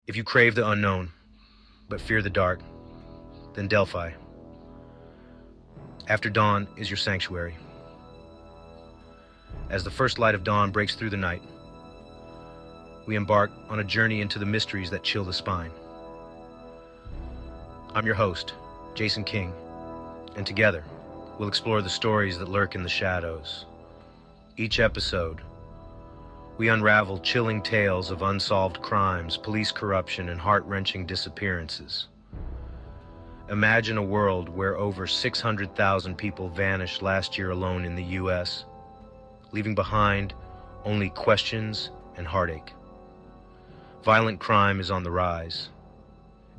If you crave the unknown, but fear the dark, then Delphi. After dawn is your sanctuary. As the first light of dawn breaks through the night, we embark on a journey into the mysteries that chill the spine. I'm your host, Jason King, and together, we'll explore the stories that lurk in the shadows. Each episode, we unravel chilling tales of unsolved crimes, police corruption, and heart-wrenching disappearances. Imagine a world where over 600,000 people vanished last year alone in the U.S., leaving behind only questions and heartache. Violent crime is on the rise,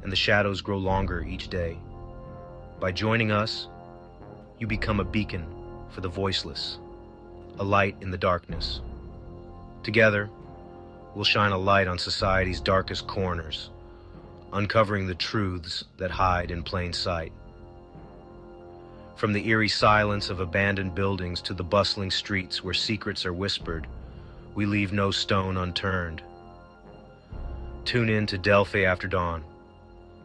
and the shadows grow longer each day. By joining us, you become a beacon for the voiceless, a light in the darkness. Together, we'll shine a light on society's darkest corners, uncovering the truths that hide in plain sight. From the eerie silence of abandoned buildings to the bustling streets where secrets are whispered, we leave no stone unturned. Tune in to Delphi After Dawn,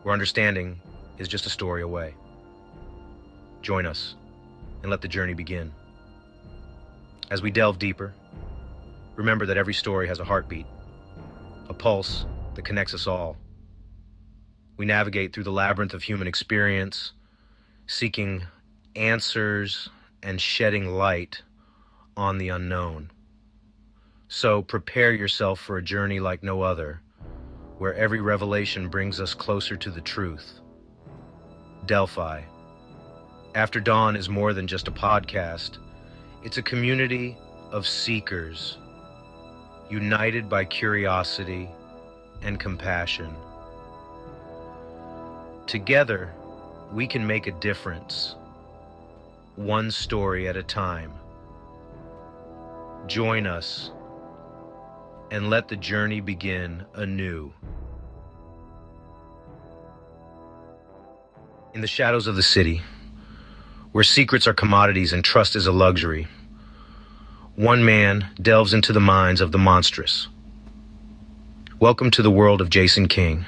where understanding is just a story away. Join us and let the journey begin. As we delve deeper, remember that every story has a heartbeat, a pulse that connects us all. We navigate through the labyrinth of human experience, seeking answers and shedding light on the unknown. So prepare yourself for a journey like no other, where every revelation brings us closer to the truth. Delphi. After Dawn is more than just a podcast. It's a community of seekers, united by curiosity and compassion. Together, we can make a difference, one story at a time. Join us and let the journey begin anew. In the shadows of the city, where secrets are commodities and trust is a luxury, one man delves into the minds of the monstrous. Welcome to the world of Jason King,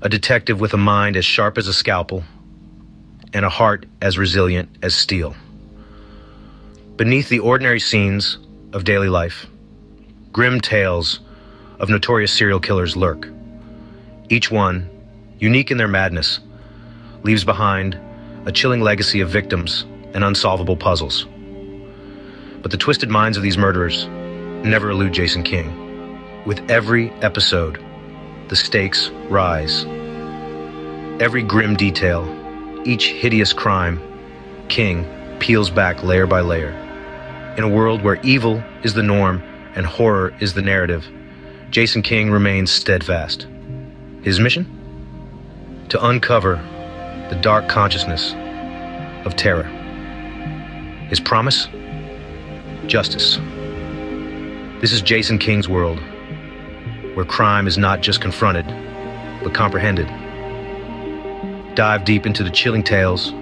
a detective with a mind as sharp as a scalpel and a heart as resilient as steel. Beneath the ordinary scenes of daily life, grim tales of notorious serial killers lurk. Each one, unique in their madness, leaves behind a chilling legacy of victims and unsolvable puzzles. But the twisted minds of these murderers never elude Jason King. With every episode, the stakes rise. Every grim detail, each hideous crime, King peels back layer by layer. In a world where evil is the norm and horror is the narrative, Jason King remains steadfast. His mission? To uncover the dark consciousness of terror. His promise? Justice. This is Jason King's world, where crime is not just confronted, but comprehended. Dive deep into the chilling tales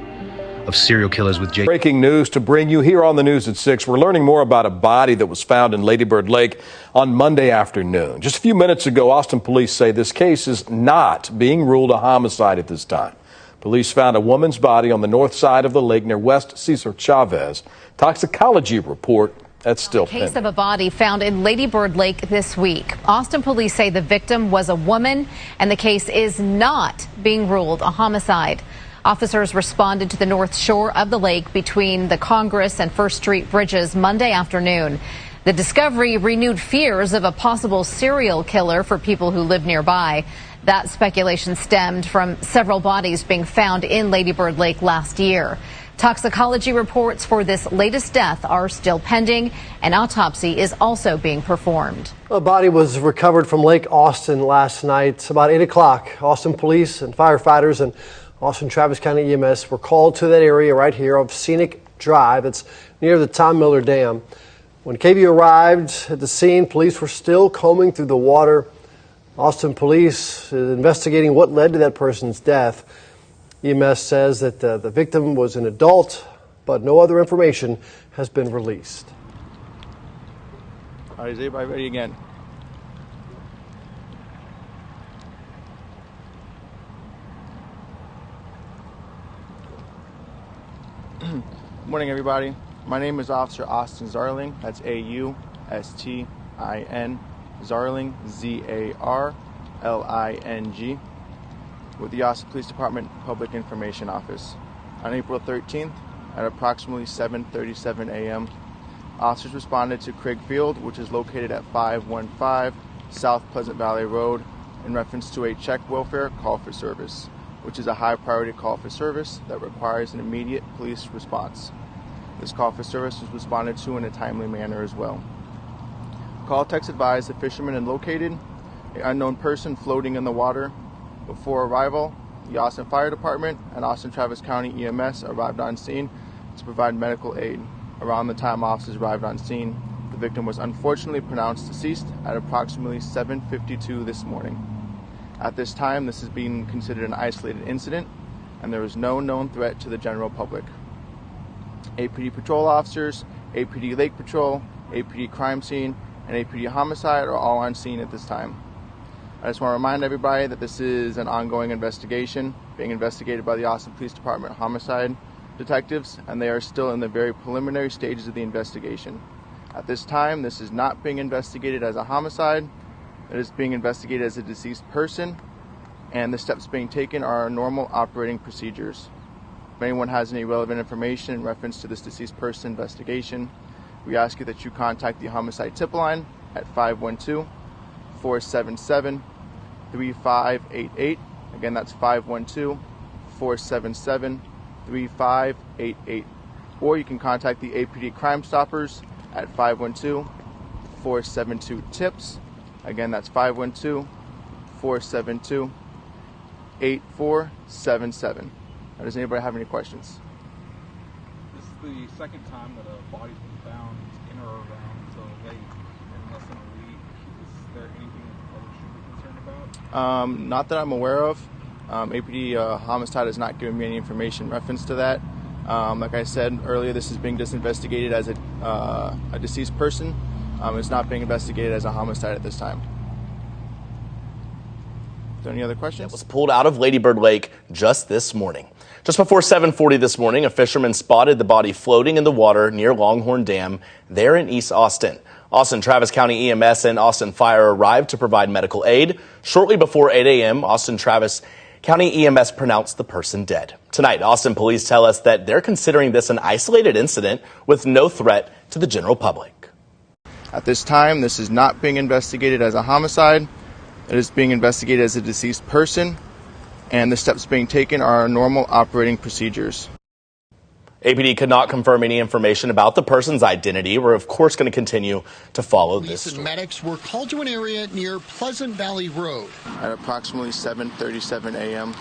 of serial killers with Jason. Breaking news to bring you here on the News at 6. We're learning more about a body that was found in Lady Bird Lake on Monday afternoon. Just a few minutes ago, Austin police say this case is not being ruled a homicide at this time. Police found a woman's body on the north side of the lake near West Cesar Chavez. Toxicology report that's still pending. Case of a body found in Lady Bird Lake this week. Austin police say the victim was a woman and the case is not being ruled a homicide. Officers responded to the north shore of the lake between the Congress and First Street bridges Monday afternoon. The discovery renewed fears of a possible serial killer for people who live nearby. That speculation stemmed from several bodies being found in Lady Bird Lake last year. Toxicology reports for this latest death are still pending. An autopsy is also being performed. A body was recovered from Lake Austin last night. About 8 o'clock, Austin police and firefighters and Austin Travis County EMS were called to that area right here of Scenic Drive. It's near the Tom Miller Dam. When KV arrived at the scene, police were still combing through the water. Austin police is investigating what led to that person's death. EMS says that the victim was an adult, but no other information has been released. All right, is everybody ready again? Good morning, everybody. My name is Officer Austin Zarling. That's Austin, Zarling, Zarling, with the Austin Police Department Public Information Office. On April 13th, at approximately 7:37 a.m., officers responded to Craig Field, which is located at 515 South Pleasant Valley Road, in reference to a check welfare call for service, which is a high priority call for service that requires an immediate police response. This call for service was responded to in a timely manner as well. Call text advised the fisherman had located an unknown person floating in the water. Before arrival, the Austin Fire Department and Austin Travis County EMS arrived on scene to provide medical aid. Around the time officers arrived on scene, the victim was unfortunately pronounced deceased at approximately 7:52 this morning. At this time, this is being considered an isolated incident, and there is no known threat to the general public. APD patrol officers, APD Lake Patrol, APD Crime Scene, and APD Homicide are all on scene at this time. I just want to remind everybody that this is an ongoing investigation being investigated by the Austin Police Department Homicide detectives, and they are still in the very preliminary stages of the investigation. At this time, this is not being investigated as a homicide. It is being investigated as a deceased person, and the steps being taken are normal operating procedures. If anyone has any relevant information in reference to this deceased person investigation, we ask you that you contact the homicide tip line at 512-477-3588. Again, that's 512-477-3588. Or you can contact the APD Crime Stoppers at 512-472-TIPS. Again, that's 512-472-8477. Now, does anybody have any questions? This is the second time that a body's been found in or around the lake in less than a week. Is there anything that the public should be concerned about? Not that I'm aware of. APD Homicide has not given me any information in reference to that. Like I said earlier, this is being investigated as a deceased person. It's not being investigated as a homicide at this time. Is there any other questions? It was pulled out of Lady Bird Lake just this morning. Just before 7:40 this morning, a fisherman spotted the body floating in the water near Longhorn Dam there in East Austin. Austin Travis County EMS and Austin Fire arrived to provide medical aid. Shortly before 8 a.m., Austin Travis County EMS pronounced the person dead. Tonight, Austin police tell us that they're considering this an isolated incident with no threat to the general public. At this time, this is not being investigated as a homicide. It is being investigated as a deceased person, and the steps being taken are normal operating procedures. APD could not confirm any information about the person's identity. We're, of course, going to continue to follow this story. Medics were called to an area near Pleasant Valley Road. At approximately 7:37 a.m.,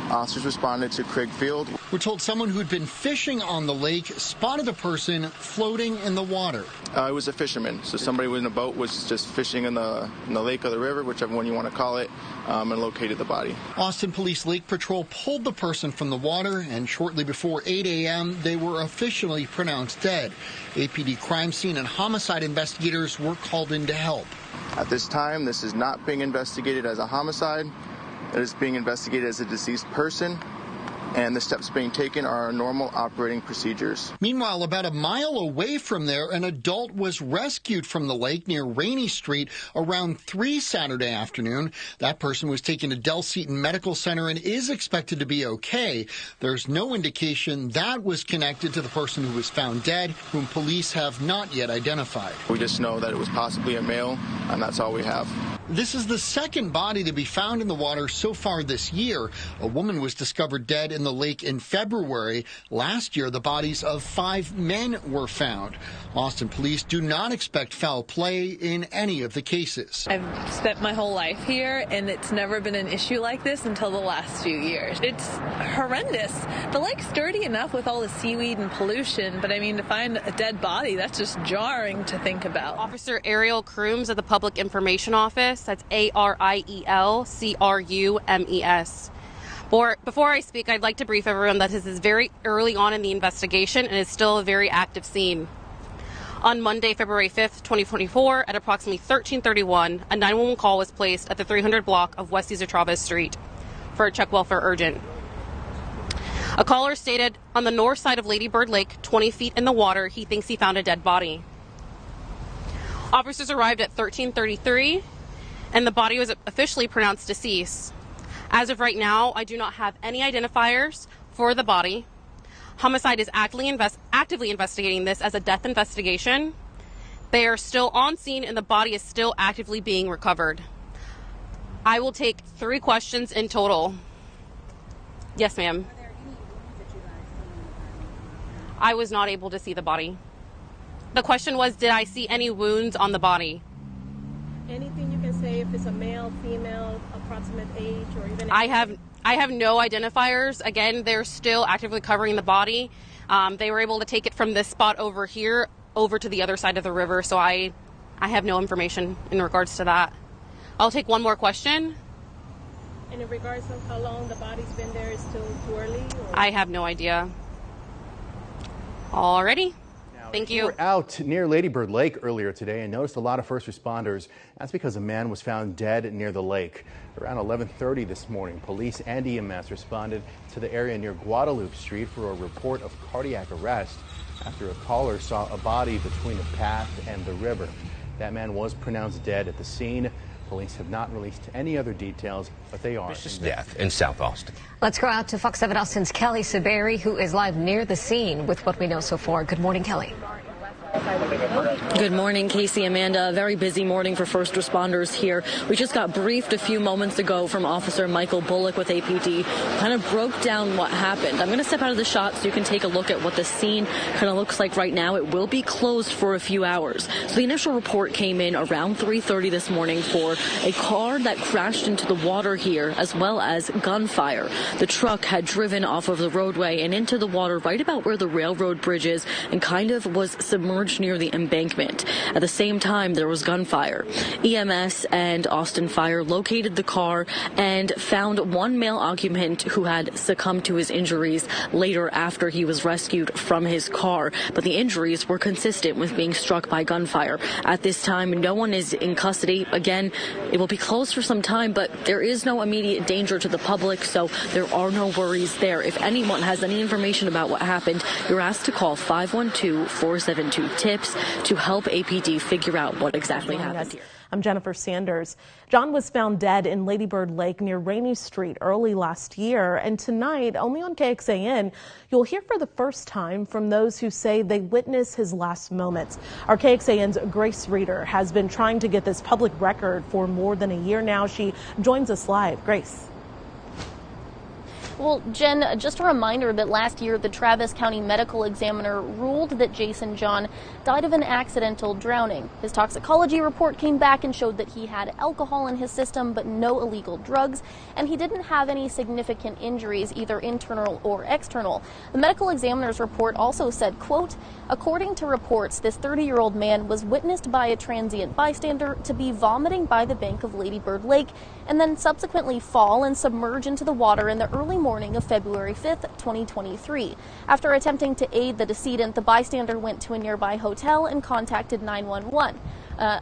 officers responded to Craig Field. We're told someone who'd been fishing on the lake spotted a person floating in the water. It was a fisherman, so somebody in a boat was just fishing in the lake or the river, whichever one you want to call it, and located the body. Austin Police Lake Patrol pulled the person from the water, and shortly before 8 a.m., they were officially pronounced dead. APD Crime Scene and Homicide investigators were called in to help. At this time, this is not being investigated as a homicide. It is being investigated as a deceased person, and the steps being taken are normal operating procedures. Meanwhile, about a mile away from there, an adult was rescued from the lake near Rainey Street around 3 Saturday afternoon. That person was taken to Delphi Medical Center and is expected to be okay. There's no indication that was connected to the person who was found dead, whom police have not yet identified. We just know that it was possibly a male, and that's all we have. This is the second body to be found in the water so far this year. A woman was discovered dead in the lake in February. Last year, the bodies of 5 men were found. Austin police do not expect foul play in any of the cases. I've spent my whole life here, and it's never been an issue like this until the last few years. It's horrendous. The lake's dirty enough with all the seaweed and pollution, but I mean, to find a dead body, that's just jarring to think about. Officer Ariel Crooms of the Public Information Office. That's ARIEL CRUMES. Before I speak, I'd like to brief everyone that this is very early on in the investigation and is still a very active scene. On Monday, February 5th, 2024, at approximately 13:31, a 911 call was placed at the 300 block of West Cesar Chavez Street for a check welfare urgent. A caller stated on the north side of Lady Bird Lake, 20 feet in the water, he thinks he found a dead body. Officers arrived at 13:33, and the body was officially pronounced deceased. As of right now, I do not have any identifiers for the body. Homicide is actively investigating this as a death investigation. They are still on scene, and the body is still actively being recovered. I will take 3 questions in total. Yes, ma'am. Are there any wounds that you guys see? I was not able to see the body. The question was, did I see any wounds on the body? Anything you can say, if it's a male, female, approximate age, or even... I have no identifiers. Again, they're still actively covering the body. They were able to take it from this spot over here over to the other side of the river, so I have no information in regards to that. I'll take one more question. And in regards to how long the body's been there, is still too early? Or? I have no idea. Alrighty. Thank you. We were out near Lady Bird Lake earlier today and noticed a lot of first responders. That's because a man was found dead near the lake. Around 11:30 this morning, police and EMS responded to the area near Guadalupe Street for a report of cardiac arrest after a caller saw a body between the path and the river. That man was pronounced dead at the scene. Police have not released any other details, but they are. Vicious death in South Austin. Let's go out to Fox 7 Austin's Kelly Saberi, who is live near the scene with what we know so far. Good morning, Kelly. Good morning, Casey, Amanda. A very busy morning for first responders here. We just got briefed a few moments ago from Officer Michael Bullock with APD. Kind of broke down what happened. I'm going to step out of the shot so you can take a look at what the scene kind of looks like right now. It will be closed for a few hours. So the initial report came in around 3:30 this morning for a car that crashed into the water here, as well as gunfire. The truck had driven off of the roadway and into the water right about where the railroad bridge is and kind of was submerged near the embankment. At the same time, there was gunfire. EMS and Austin Fire located the car and found one male occupant who had succumbed to his injuries later after he was rescued from his car. But the injuries were consistent with being struck by gunfire. At this time, no one is in custody. Again, it will be closed for some time, but there is no immediate danger to the public, so there are no worries there. If anyone has any information about what happened, you're asked to call 512-472-TIPS to help APD figure out what exactly happened here. I'm Jennifer Sanders. John was found dead in Lady Bird Lake near Rainey Street early last year. And tonight, only on KXAN, you'll hear for the first time from those who say they witnessed his last moments. Our KXAN's Grace Reader has been trying to get this public record for more than a year now. She joins us live. Grace. Well, Jen, just a reminder that last year the Travis County Medical Examiner ruled that Jason John died of an accidental drowning. His toxicology report came back and showed that he had alcohol in his system but no illegal drugs, and he didn't have any significant injuries, either internal or external. The medical examiner's report also said, quote, according to reports, this 30-year-old man was witnessed by a transient bystander to be vomiting by the bank of Lady Bird Lake and then subsequently fall and submerge into the water in the early morning of February 5th, 2023. After attempting to aid the decedent, the bystander went to a nearby hotel and contacted 911.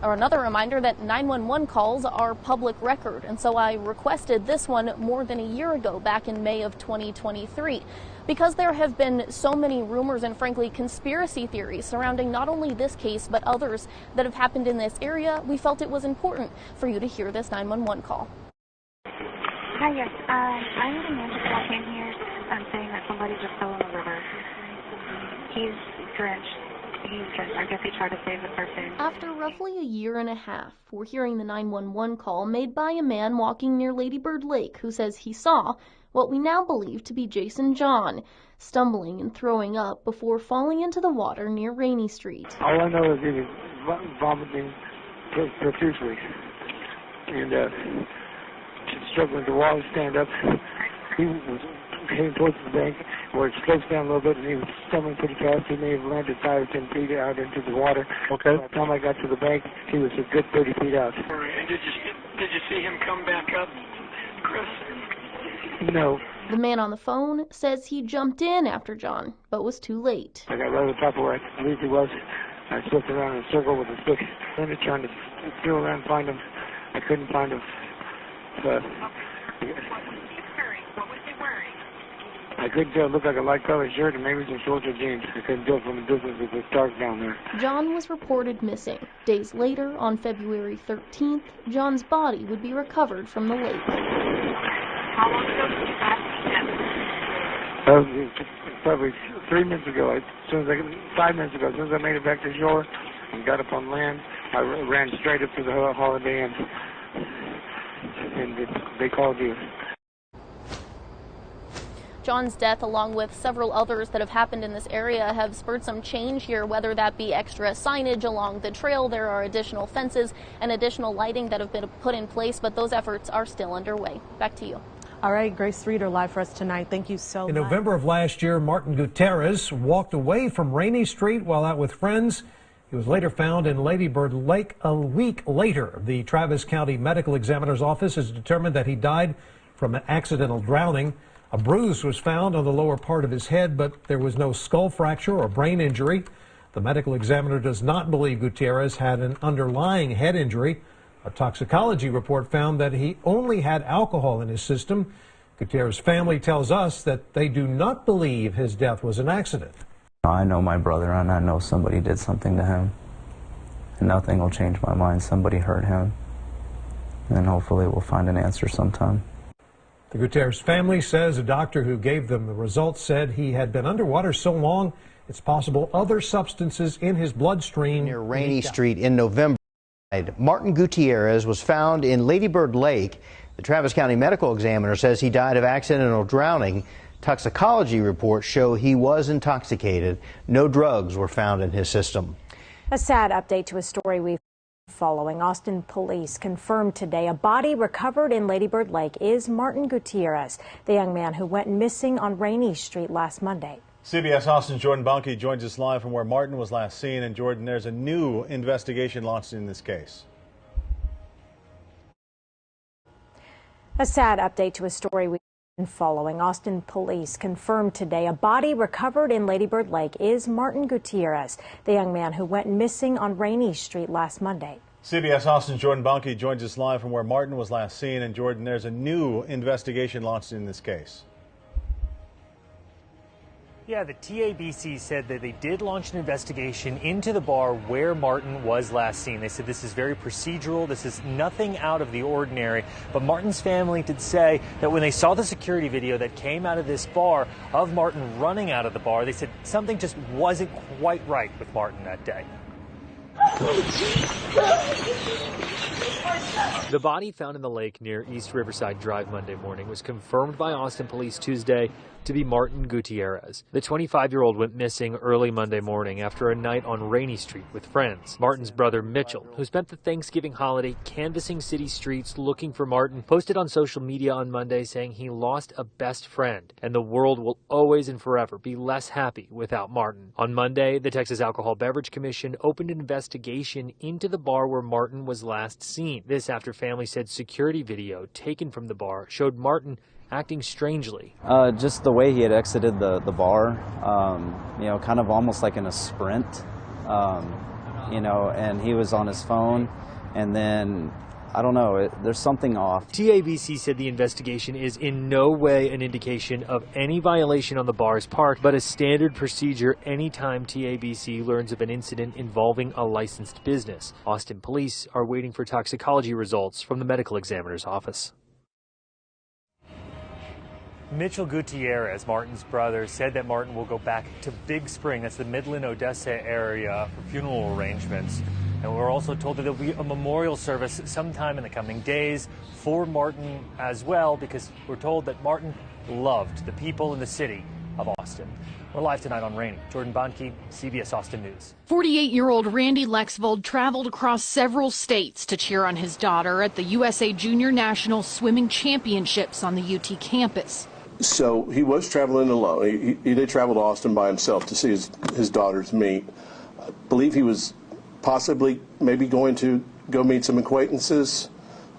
Or another reminder that 911 calls are public record, and so I requested this one more than a year ago, back in May of 2023. Because there have been so many rumors and frankly conspiracy theories surrounding not only this case but others that have happened in this area, we felt it was important for you to hear this 911 call. Hi, yes. I had a man just walk in here saying that somebody just fell in the river. He's drenched. I guess he tried to save the person. After roughly a year and a half, we're hearing the 911 call made by a man walking near Lady Bird Lake who says he saw what we now believe to be Jason John stumbling and throwing up before falling into the water near Rainey Street. All I know is he was vomiting profusely and struggling to walk, stand up. He was heading towards the bank where it slopes down a little bit, and he was stumbling pretty fast. He may have landed 5 or 10 feet out into the water. Okay. By the time I got to the bank, he was a good 30 feet out. And did you see him come back up, Chris? No. The man on the phone says he jumped in after John, but was too late. I got right on top of where I believe he was. I slipped around in a circle with a stick. I ended up trying to feel around and find him. I couldn't find him. I couldn't tell. It looked like a light colored shirt and maybe some shorts or jeans. I couldn't tell from the distance. It was dark down there. John was reported missing. Days later, on February 13th, John's body would be recovered from the lake. How long ago did you last see him? Probably 3 minutes ago. 5 minutes ago. As soon as I made it back to shore and got up on land, I ran straight up to the Holiday Inn, and they called you. John's death, along with several others that have happened in this area, have spurred some change here, whether that be extra signage along the trail. There are additional fences and additional lighting that have been put in place, but those efforts are still underway. Back to you. All right, Grace Reeder live for us tonight. Thank you so much. In November of last year, Martin Gutierrez walked away from Rainy Street while out with friends. He was later found in Lady Bird Lake a week later. The Travis County Medical Examiner's Office has determined that he died from an accidental drowning. A bruise was found on the lower part of his head, but there was no skull fracture or brain injury. The medical examiner does not believe Gutierrez had an underlying head injury. A toxicology report found that he only had alcohol in his system. Gutierrez's family tells us that they do not believe his death was an accident. I know my brother, and I know somebody did something to him. And nothing will change my mind. Somebody hurt him. And hopefully we'll find an answer sometime. The Gutierrez family says a doctor who gave them the results said he had been underwater so long it's possible other substances in his bloodstream. Near Rainy Street in November, Martin Gutierrez was found in Lady Bird Lake. The Travis County Medical Examiner says he died of accidental drowning. Toxicology reports show he was intoxicated. No drugs were found in his system. A sad update to a story we've following. Austin police confirmed today a body recovered in Lady Bird Lake is Martin Gutierrez, the young man who went missing on Rainy Street last Monday. CBS Austin's Jordan Bonke joins us live from where Martin was last seen. And Jordan, there's a new investigation launched in this case. A sad update to a story we've been following. Austin police confirmed today a body recovered in Lady Bird Lake is Martin Gutierrez, the young man who went missing on Rainy Street last Monday. CBS Austin's Jordan Bonke joins us live from where Martin was last seen. And Jordan, there's a new investigation launched in this case. Yeah, the TABC said that they did launch an investigation into the bar where Martin was last seen. They said this is very procedural. This is nothing out of the ordinary. But Martin's family did say that when they saw the security video that came out of this bar of Martin running out of the bar, they said something just wasn't quite right with Martin that day. The body found in the lake near East Riverside Drive Monday morning was confirmed by Austin police Tuesday to be Martin Gutierrez. The 25-year-old went missing early Monday morning after a night on Rainy Street with friends. Martin's brother Mitchell, who spent the Thanksgiving holiday canvassing city streets looking for Martin, posted on social media on Monday saying he lost a best friend and the world will always and forever be less happy without Martin. On Monday, the Texas Alcohol Beverage Commission opened an investigation into the bar where Martin was last seen. This after family said security video taken from the bar showed Martin acting strangely. Just the way he had exited the bar, you know, kind of almost like in a sprint, you know, and he was on his phone, and then, I don't know, there's something off. TABC said the investigation is in no way an indication of any violation on the bar's part, but a standard procedure anytime TABC learns of an incident involving a licensed business. Austin police are waiting for toxicology results from the medical examiner's office. Mitchell Gutierrez, Martin's brother, said that Martin will go back to Big Spring, that's the Midland, Odessa area, for funeral arrangements. And we're also told that there will be a memorial service sometime in the coming days for Martin as well, because we're told that Martin loved the people in the city of Austin. We're live tonight on Rainy. Jordan Bonke, CBS Austin News. 48-year-old Randy Lexvold traveled across several states to cheer on his daughter at the USA Junior National Swimming Championships on the UT campus. So he was traveling alone. He did travel to Austin by himself to see his daughters meet. I believe he was possibly maybe going to go meet some acquaintances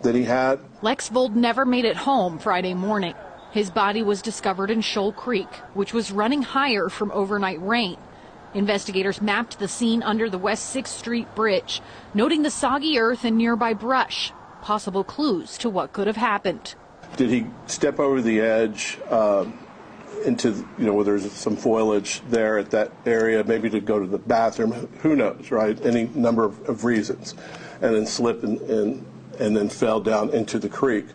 that he had. Lexvold never made it home Friday morning. His body was discovered in Shoal Creek, which was running higher from overnight rain. Investigators mapped the scene under the West 6th Street Bridge, noting the soggy earth and nearby brush, possible clues to what could have happened. Did he step over the edge, into, where there's some foliage there at that area, maybe to go to the bathroom, who knows, right? Any number of reasons, and then slipped and then fell down into the creek.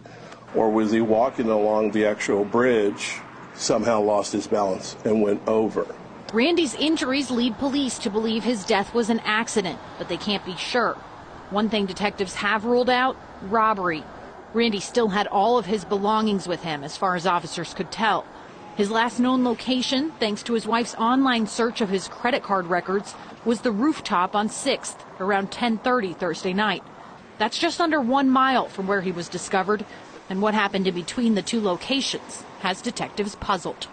Or was he walking along the actual bridge, somehow lost his balance and went over? Randy's injuries lead police to believe his death was an accident, but they can't be sure. One thing detectives have ruled out: robbery. Randy still had all of his belongings with him, as far as officers could tell. His last known location, thanks to his wife's online search of his credit card records, was the rooftop on 6th, around 10:30 Thursday night. That's just under 1 mile from where he was discovered, and what happened in between the two locations has detectives puzzled.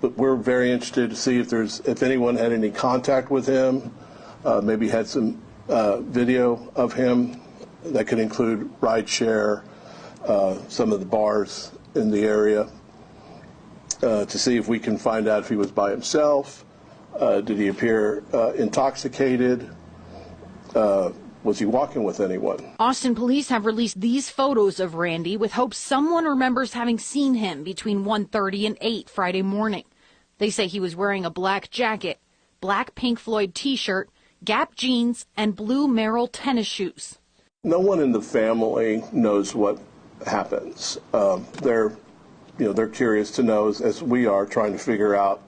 But we're very interested to see if anyone had any contact with him, maybe had some video of him that could include rideshare, some of the bars in the area, to see if we can find out if he was by himself. Did he appear intoxicated? Was he walking with anyone? Austin police have released these photos of Randy with hopes someone remembers having seen him between 1:30 and 8 Friday morning. They say he was wearing a black jacket, black Pink Floyd t-shirt, Gap jeans, and blue Merrill tennis shoes. No one in the family knows what happens. They're curious to know, as we are, trying to figure out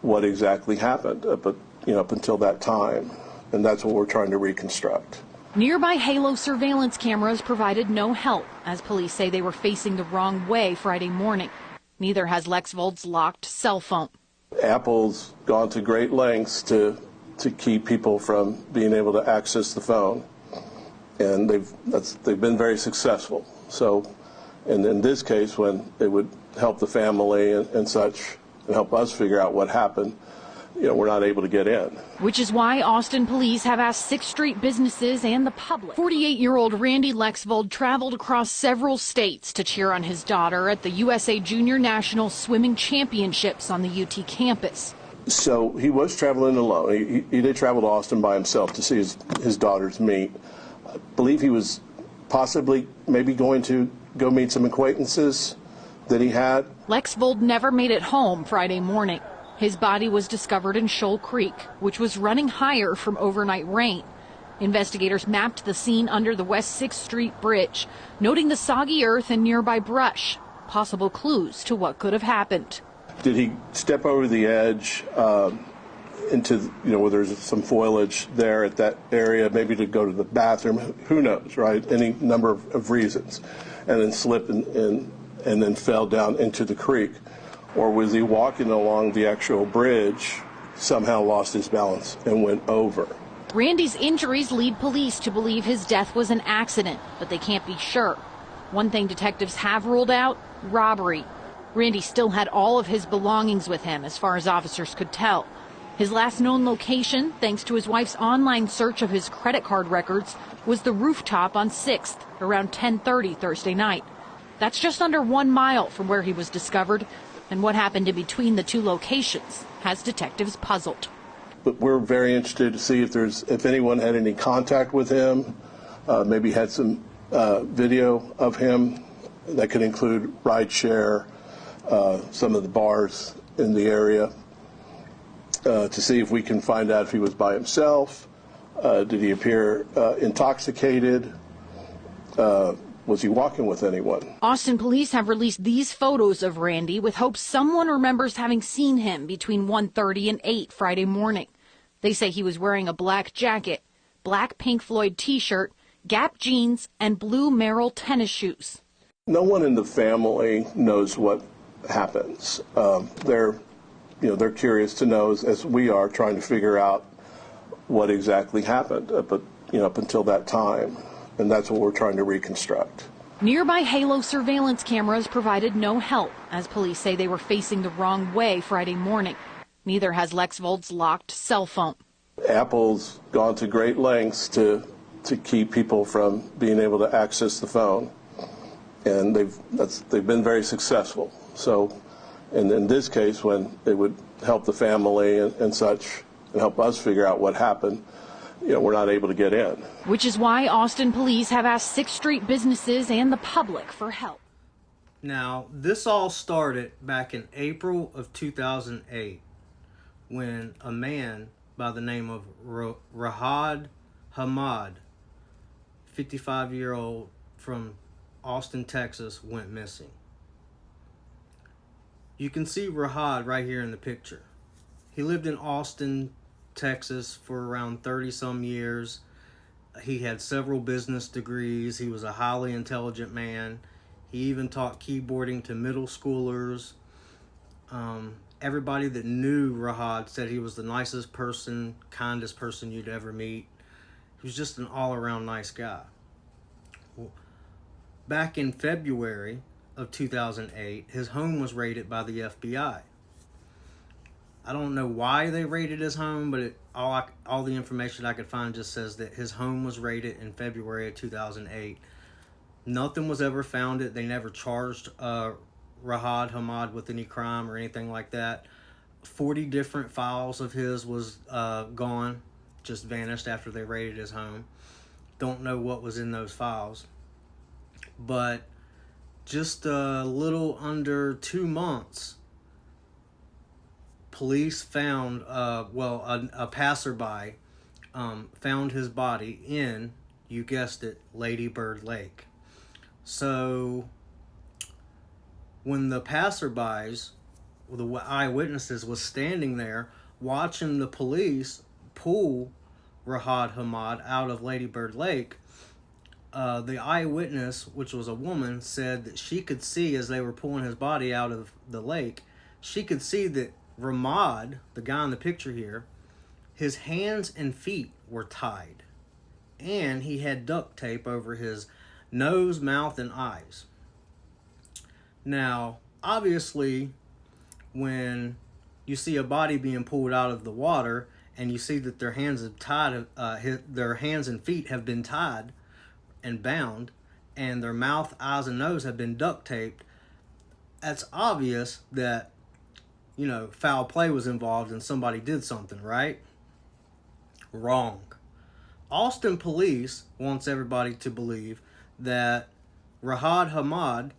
what exactly happened. But up until that time. And that's what we're trying to reconstruct. Nearby Halo surveillance cameras provided no help, as police say they were facing the wrong way Friday morning. Neither has Lexvold's locked cell phone. Apple's gone to great lengths to keep people from being able to access the phone, and they've been very successful. So, and in this case, when they would help the family and such, and help us figure out what happened, we're not able to get in. Which is why Austin police have asked 6th Street businesses and the public. 48-year-old Randy Lexvold traveled across several states to cheer on his daughter at the USA Junior National Swimming Championships on the UT campus. So he was traveling alone. He did travel to Austin by himself to see his daughters meet. I believe he was possibly maybe going to go meet some acquaintances that he had. Lexvold never made it home Friday morning. His body was discovered in Shoal Creek, which was running higher from overnight rain. Investigators mapped the scene under the West 6th Street Bridge, noting the soggy earth and nearby brush, possible clues to what could have happened. Did he step over the edge into, where there's some foliage there at that area, maybe to go to the bathroom, who knows, right? Any number of reasons, and then slip and then fell down into the creek. Or was he walking along the actual bridge, somehow lost his balance and went over? Randy's injuries lead police to believe his death was an accident, but they can't be sure. One thing detectives have ruled out: robbery. Randy still had all of his belongings with him, as far as officers could tell. His last known location, thanks to his wife's online search of his credit card records, was the rooftop on 6th, around 10:30 Thursday night. That's just under 1 mile from where he was discovered, and what happened in between the two locations has detectives puzzled. But we're very interested to see if anyone had any contact with him, maybe had some video of him that could include rideshare, some of the bars in the area, to see if we can find out if he was by himself. Did he appear intoxicated? Was he walking with anyone? Austin police have released these photos of Randy with hopes someone remembers having seen him between 1:30 and 8 Friday morning. They say he was wearing a black jacket, black Pink Floyd t-shirt, Gap jeans, and blue Merrill tennis shoes. No one in the family knows what happens. They're curious to know, as we are, trying to figure out what exactly happened. But up until that time. And that's what we're trying to reconstruct. Nearby Halo surveillance cameras provided no help, as police say they were facing the wrong way Friday morning. Neither has Lexvold's locked cell phone. Apple's gone to great lengths to keep people from being able to access the phone, and they've been very successful. So, and in this case, when they would help the family and such, and help us figure out what happened, we're not able to get in. Which is why Austin police have asked 6th Street businesses and the public for help. Now, this all started back in April of 2008 when a man by the name of Rahad Hamad, 55-year-old from Austin, Texas, went missing. You can see Rahad right here in the picture. He lived in Austin, Texas for around 30-some years. He had several business degrees. He was a highly intelligent man. He even taught keyboarding to middle schoolers. Everybody that knew Rahad said he was the nicest person, kindest person you'd ever meet. He was just an all-around nice guy. Back in February of 2008, his home was raided by the FBI. I don't know why they raided his home, but all the information I could find just says that his home was raided in February of 2008. Nothing was ever found. They never charged Rahad Hamad with any crime or anything like that. 40 different files of his was gone, just vanished after they raided his home. Don't know what was in those files. But just a little under 2 months, police found, a passerby found his body in, you guessed it, Lady Bird Lake. So when the passerbys, the eyewitnesses, was standing there watching the police pull Rahad Hamad out of Lady Bird Lake, the eyewitness, which was a woman, said that she could see as they were pulling his body out of the lake, she could see that Ramad, the guy in the picture here, his hands and feet were tied, and he had duct tape over his nose, mouth, and eyes. Now, obviously, when you see a body being pulled out of the water and you see that their hands and feet have been tied and bound, and their mouth, eyes, and nose have been duct taped, that's obvious that, foul play was involved and somebody did something, right? Wrong. Austin police wants everybody to believe that Rahad Hamad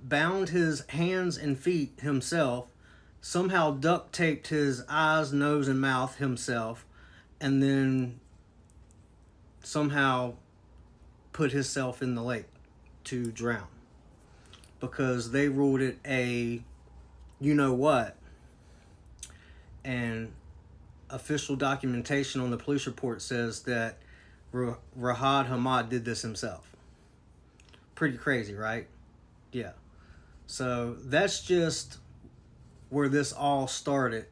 bound his hands and feet himself, somehow duct taped his eyes, nose, and mouth himself, and then somehow put himself in the lake to drown. Because they ruled it a you-know-what. And official documentation on the police report says that Rahad Hamad did this himself. Pretty crazy, right? Yeah. So that's just where this all started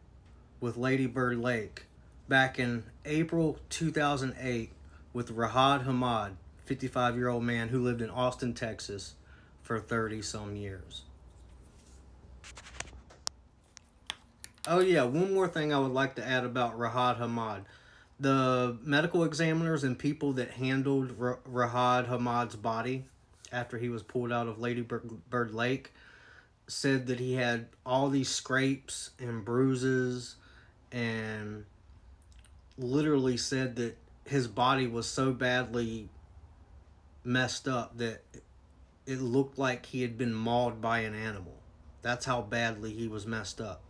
with Lady Bird Lake back in April 2008 with Rahad Hamad, 55-year-old man who lived in Austin, Texas for 30-some years. Oh yeah, one more thing I would like to add about Rahad Hamad. The medical examiners and people that handled Rahad Hamad's body after he was pulled out of Lady Bird Lake said that he had all these scrapes and bruises, and literally said that his body was so badly messed up that it looked like he had been mauled by an animal. That's how badly he was messed up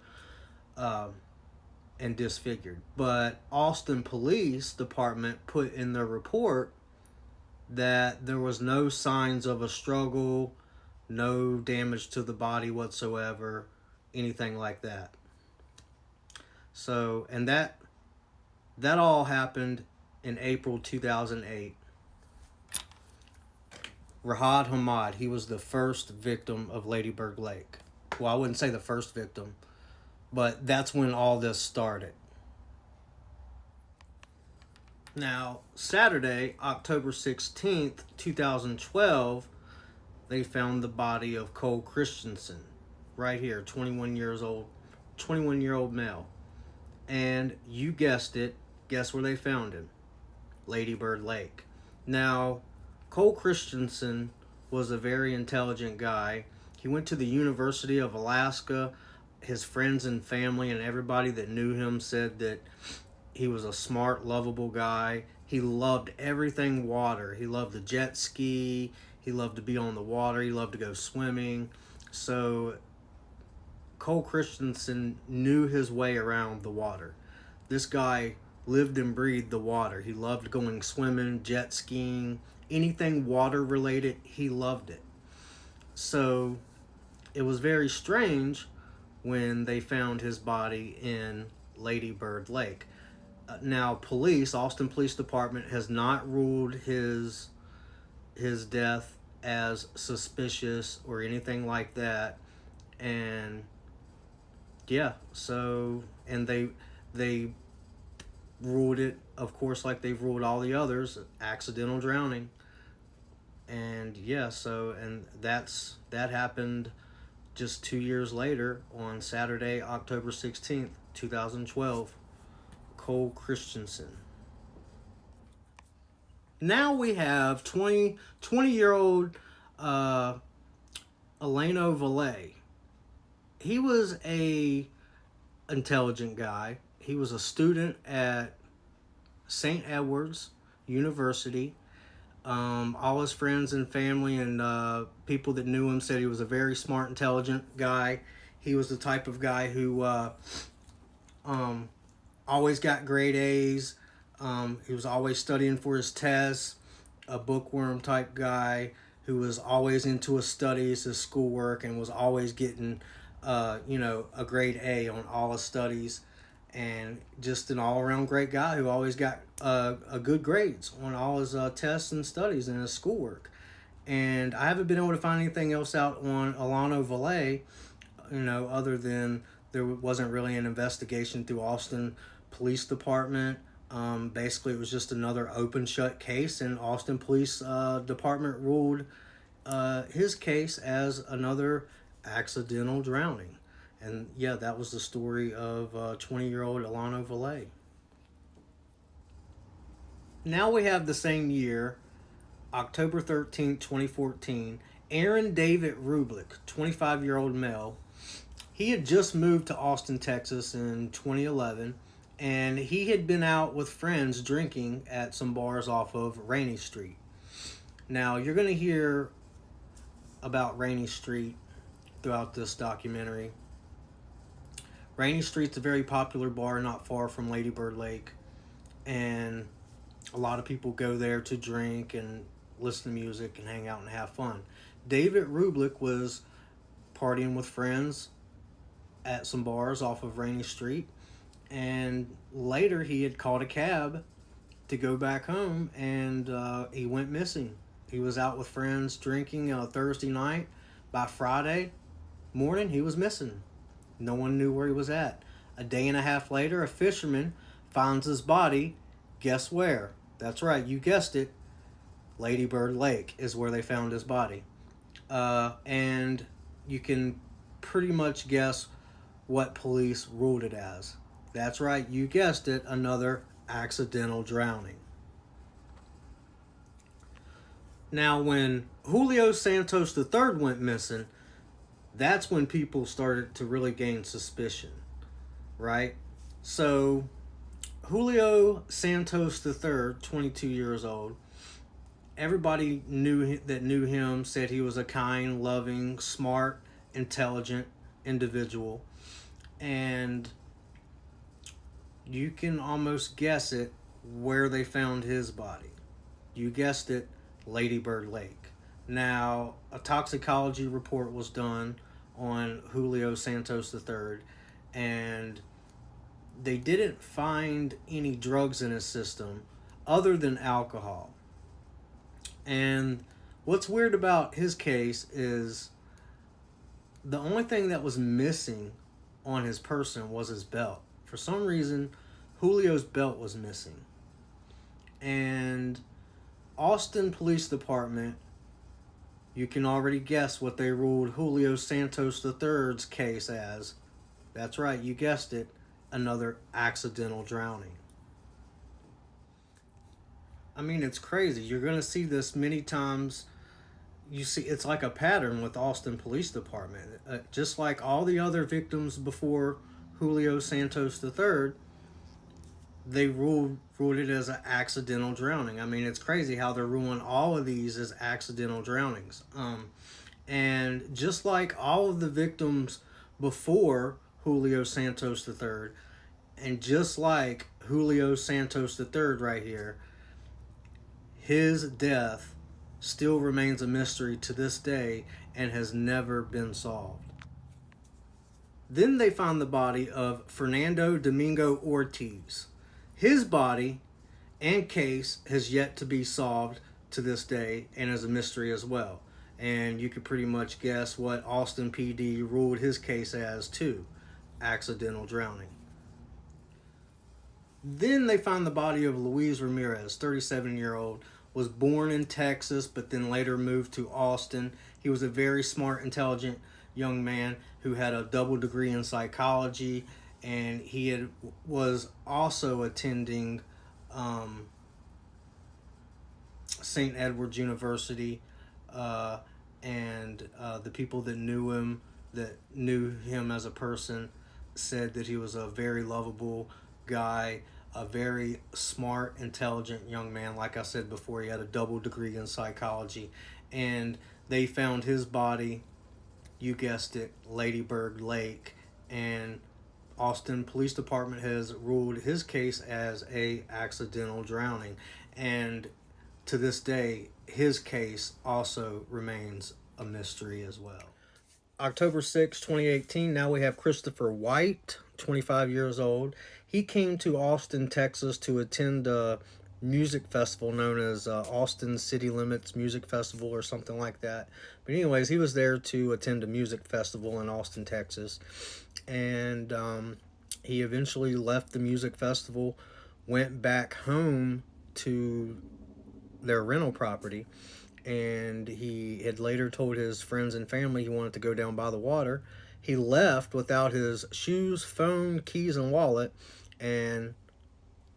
and disfigured. But Austin Police Department put in their report that there was no signs of a struggle, no damage to the body whatsoever, anything like that. So, and that all happened in April 2008. Rahad Hamad, he was the first victim of Lady Bird Lake. Well, I wouldn't say the first victim, but that's when all this started. Now, Saturday, October 16th, 2012, they found the body of Cole Christensen, right here, 21-year-old male. And you guessed it, guess where they found him? Lady Bird Lake. Now, Cole Christensen was a very intelligent guy. He went to the University of Alaska. His friends and family and everybody that knew him said that he was a smart, lovable guy. He loved everything water. He loved the jet ski. He loved to be on the water. He loved to go swimming. So Cole Christensen knew his way around the water. This guy lived and breathed the water. He loved going swimming, jet skiing, anything water related, he loved it. So it was very strange when they found his body in Lady Bird Lake. Now, Austin Police Department has not ruled his death as suspicious or anything like that. And yeah, so, and they ruled it, of course, like they've ruled all the others, accidental drowning. And yeah, so, and that happened just 2 years later on Saturday, October 16th, 2012. Cole Christensen. Now we have 20-year-old Eleno Valle. He was a intelligent guy. He was a student at St. Edward's University. All his friends and family and people that knew him said he was a very smart, intelligent guy. He was the type of guy who always got grade A's. He was always studying for his tests, a bookworm type guy who was always into his studies, his schoolwork, and was always getting, a grade A on all his studies. And just an all-around great guy who always got a good grades on all his tests and studies and his schoolwork. And I haven't been able to find anything else out on Eleno Valle, other than there wasn't really an investigation through Austin Police Department. Basically, it was just another open shut case, and Austin Police Department ruled his case as another accidental drowning. And yeah, that was the story of 20-year-old Eleno Valle. Now we have the same year, October 13th, 2014, Aaron David Rublik, 25-year-old male. He had just moved to Austin, Texas in 2011, and he had been out with friends drinking at some bars off of Rainey Street. Now, you're going to hear about Rainey Street throughout this documentary. Rainey Street's a very popular bar not far from Lady Bird Lake, and a lot of people go there to drink and listen to music and hang out and have fun. David Rublik was partying with friends at some bars off of Rainey Street, and later he had called a cab to go back home, and he went missing. He was out with friends drinking Thursday night. By Friday morning, he was missing. No one knew where he was at. A day and a half later, a fisherman finds his body. Guess where? That's right, you guessed it. Lady Bird Lake is where they found his body. And you can pretty much guess what police ruled it as. That's right, you guessed it, another accidental drowning. Now, when Julio Santos III went missing, that's when people started to really gain suspicion, right? So, Julio Santos III, 22 years old, everybody knew him said he was a kind, loving, smart, intelligent individual. And you can almost guess it where they found his body. You guessed it, Lady Bird Lake. Now, a toxicology report was done on Julio Santos III, and they didn't find any drugs in his system other than alcohol. And what's weird about his case is the only thing that was missing on his person was his belt. For some reason, Julio's belt was missing. And Austin Police Department, you can already guess what they ruled Julio Santos III's case as. That's right, you guessed it, another accidental drowning. I mean, it's crazy. You're going to see this many times. You see, it's like a pattern with Austin Police Department. Just like all the other victims before Julio Santos III, they ruled it as an accidental drowning. I mean, it's crazy how they're ruling all of these as accidental drownings. And just like all of the victims before Julio Santos III, and just like Julio Santos III right here, his death still remains a mystery to this day and has never been solved. Then they found the body of Fernando Domingo Ortiz. His body and case has yet to be solved to this day and is a mystery as well. And you could pretty much guess what Austin PD ruled his case as too: accidental drowning. Then they found the body of Luis Ramirez, 37-year-old, was born in Texas but then later moved to Austin. He was a very smart, intelligent young man who had a double degree in psychology, and he was also attending St. Edward's University, and the people that knew him as a person said that he was a very lovable guy, a very smart, intelligent young man. Like I said before, he had a double degree in psychology, and they found his body, you guessed it, Lady Bird Lake, and Austin Police Department has ruled his case as a accidental drowning, and to this day his case also remains a mystery as well. October 6, 2018, now we have Christopher White, 25 years old. He came to Austin, Texas to attend a music festival known as Austin City Limits Music Festival or something like that. But anyways, he was there to attend a music festival in Austin, Texas. And he eventually left the music festival, went back home to their rental property, and he had later told his friends and family he wanted to go down by the water. He left without his shoes, phone, keys, and wallet, and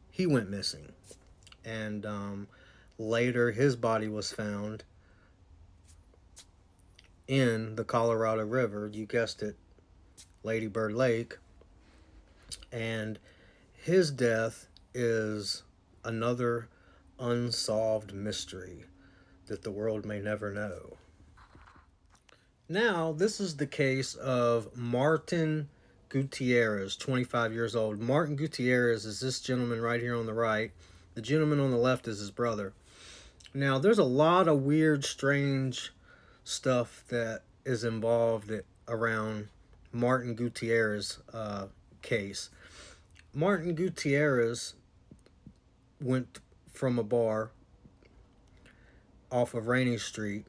he went missing. And later his body was found in the Colorado River, you guessed it, Lady Bird Lake, and his death is another unsolved mystery that the world may never know. Now, this is the case of Martin Gutierrez, 25 years old. Martin Gutierrez is this gentleman right here on the right. The gentleman on the left is his brother. Now, there's a lot of weird, strange stuff that is involved around Martin Gutierrez' case. Martin Gutierrez went from a bar off of Rainy Street.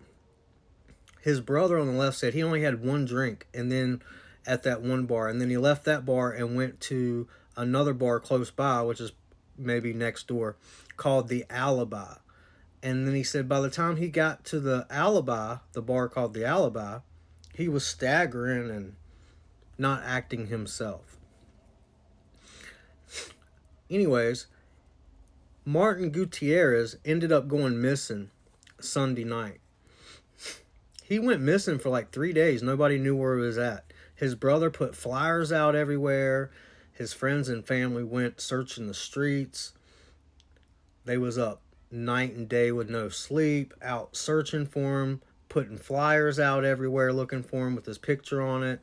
His brother on the left said he only had one drink and then at that one bar, and then he left that bar and went to another bar close by, which is maybe next door, called the Alibi. And then he said by the time he got to the Alibi, the bar called the Alibi, he was staggering and not acting himself. Anyways, Martin Gutierrez ended up going missing Sunday night. He went missing for like 3 days. Nobody knew where he was at. His brother put flyers out everywhere. His friends and family went searching the streets. They was up night and day with no sleep, out searching for him, putting flyers out everywhere looking for him with his picture on it,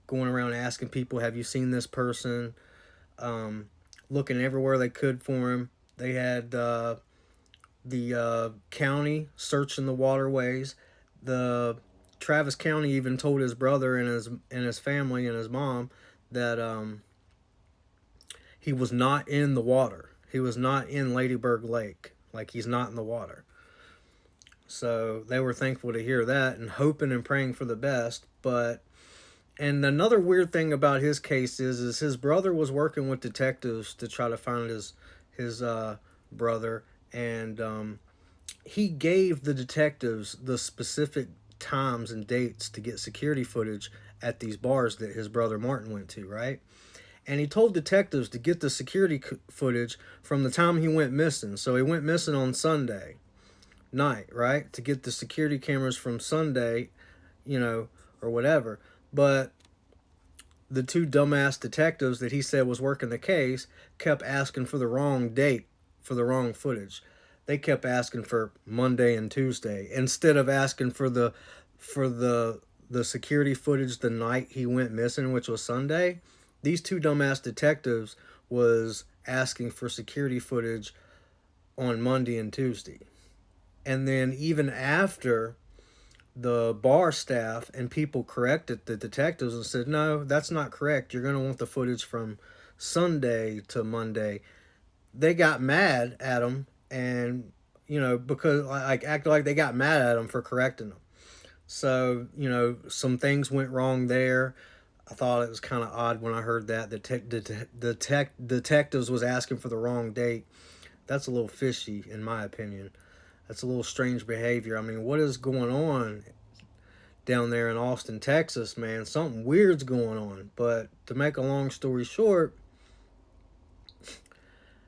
going around asking people, have you seen this person? Looking everywhere they could for him. They had the county searching the waterways. The Travis County even told his brother and his family and his mom that he was not in the water. He was not in Lady Bird Lake. Like, he's not in the water. So they were thankful to hear that and hoping and praying for the best. And another weird thing about his case is his brother was working with detectives to try to find his brother, and he gave the detectives the specific times and dates to get security footage at these bars that his brother Martin went to, right? And he told detectives to get the security footage from the time he went missing. So he went missing on Sunday night, right? To get the security cameras from Sunday, or whatever. But the two dumbass detectives that he said was working the case kept asking for the wrong date for the wrong footage. They kept asking for Monday and Tuesday instead of asking for the security footage the night he went missing, which was Sunday. These two dumbass detectives was asking for security footage on Monday and Tuesday. And then even after the bar staff and people corrected the detectives and said, no, that's not correct. You're going to want the footage from Sunday to Monday. They got mad at them and, because like acted like they got mad at them for correcting them. So, some things went wrong there. I thought it was kind of odd when I heard that the detectives was asking for the wrong date. That's a little fishy, in my opinion. That's a little strange behavior. I mean, what is going on down there in Austin, Texas, man? Something weird's going on. But to make a long story short,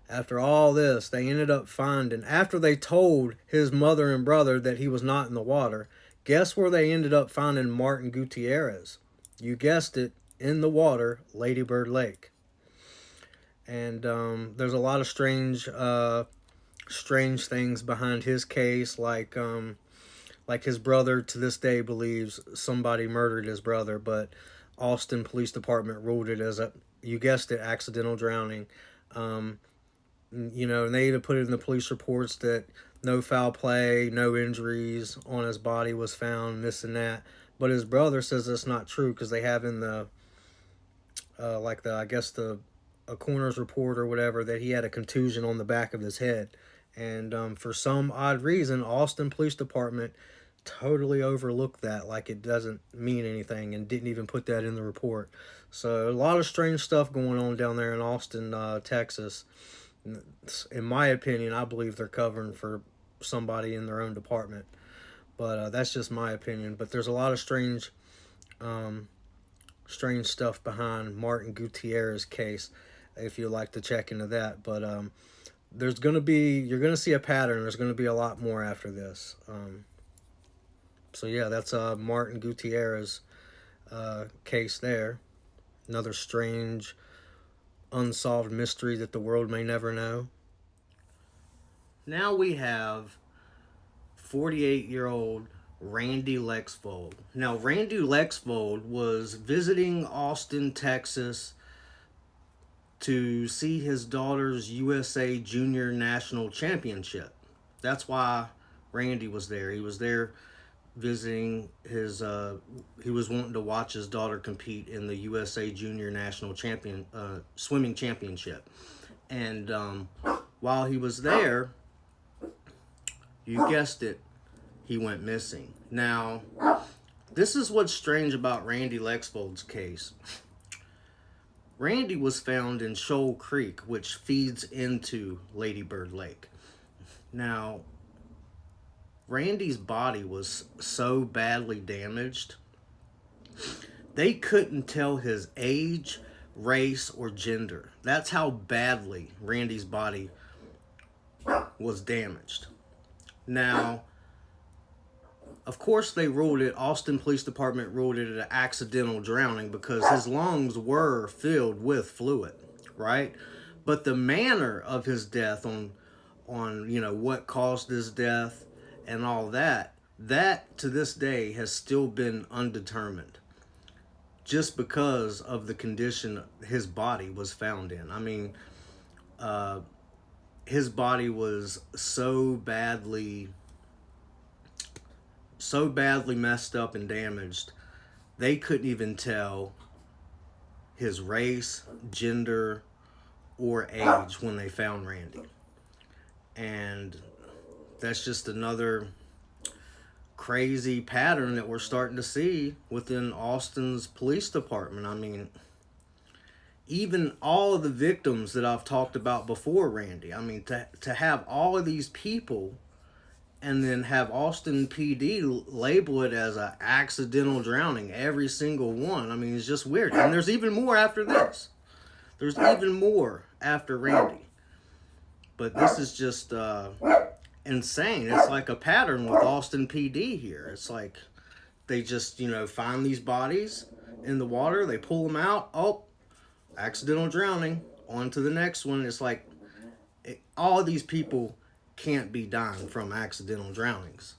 after all this, they ended up finding, after they told his mother and brother that he was not in the water, guess where they ended up finding Martin Gutierrez? You guessed it, in the water, Lady Bird Lake. And there's a lot of strange things behind his case, like his brother to this day believes somebody murdered his brother, but Austin Police Department ruled it as you guessed it, accidental drowning. And they even put it in the police reports that no foul play, no injuries on his body was found, this and that. But his brother says that's not true because they have in the a coroner's report or whatever that he had a contusion on the back of his head. And for some odd reason, Austin Police Department totally overlooked that, like it doesn't mean anything, and didn't even put that in the report. So a lot of strange stuff going on down there in Austin, Texas. In my opinion, I believe they're covering for somebody in their own department. But that's just my opinion. But there's a lot of strange stuff behind Martin Gutierrez's case, if you'd like to check into that. But you're going to see a pattern. There's going to be a lot more after this. So yeah, that's Martin Gutierrez case there. Another strange, unsolved mystery that the world may never know. Now we have 48-year-old Randy Lexvold. Now, Randy Lexvold was visiting Austin, Texas to see his daughter's USA Junior National Championship. That's why Randy was there. He was there visiting his, he was wanting to watch his daughter compete in the USA Junior National Swimming Championship. And while he was there, you guessed it, he went missing. Now, this is what's strange about Randy Lexvold's case. Randy was found in Shoal Creek, which feeds into Lady Bird Lake. Now, Randy's body was so badly damaged, they couldn't tell his age, race, or gender. That's how badly Randy's body was damaged. Now, of course they ruled it, Austin Police Department ruled it an accidental drowning because his lungs were filled with fluid, right? But the manner of his death on what caused his death and all that to this day has still been undetermined, just because of the condition his body was found in. I mean, his body was so badly messed up and damaged, they couldn't even tell his race, gender, or age when they found Randy. And that's just another crazy pattern that we're starting to see within Austin's police department. I mean, even all of the victims that I've talked about before Randy, I mean, to have all of these people and then have Austin PD label it as an accidental drowning, every single one. I mean, it's just weird. And there's even more after this. There's even more after Randy. But this is just insane. It's like a pattern with Austin PD here. It's like they just, find these bodies, in the water. They pull them out. Oh, accidental drowning. On to the next one. It's like all these people can't be dying from accidental drownings.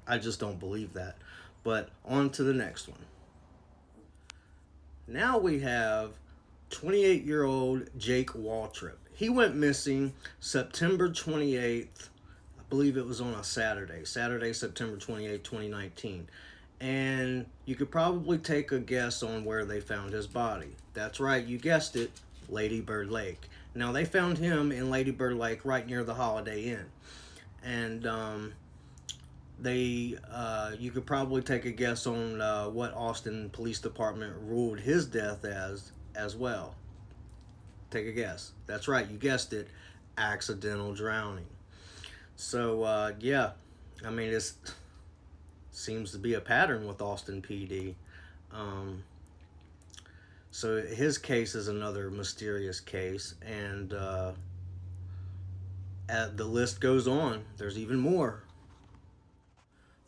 I just don't believe that. But on to the next one. Now we have 28-year-old Jake Waltrip. He went missing September 28th. I believe it was on a Saturday, September 28th, 2019. And you could probably take a guess on where they found his body. That's right, you guessed it, Lady Bird Lake. Now, they found him in Lady Bird Lake right near the Holiday Inn. And you could probably take a guess on what Austin Police Department ruled his death as well. Take a guess. That's right, you guessed it, accidental drowning. So, yeah, I mean, it seems to be a pattern with Austin PD. So his case is another mysterious case, and the list goes on. There's even more.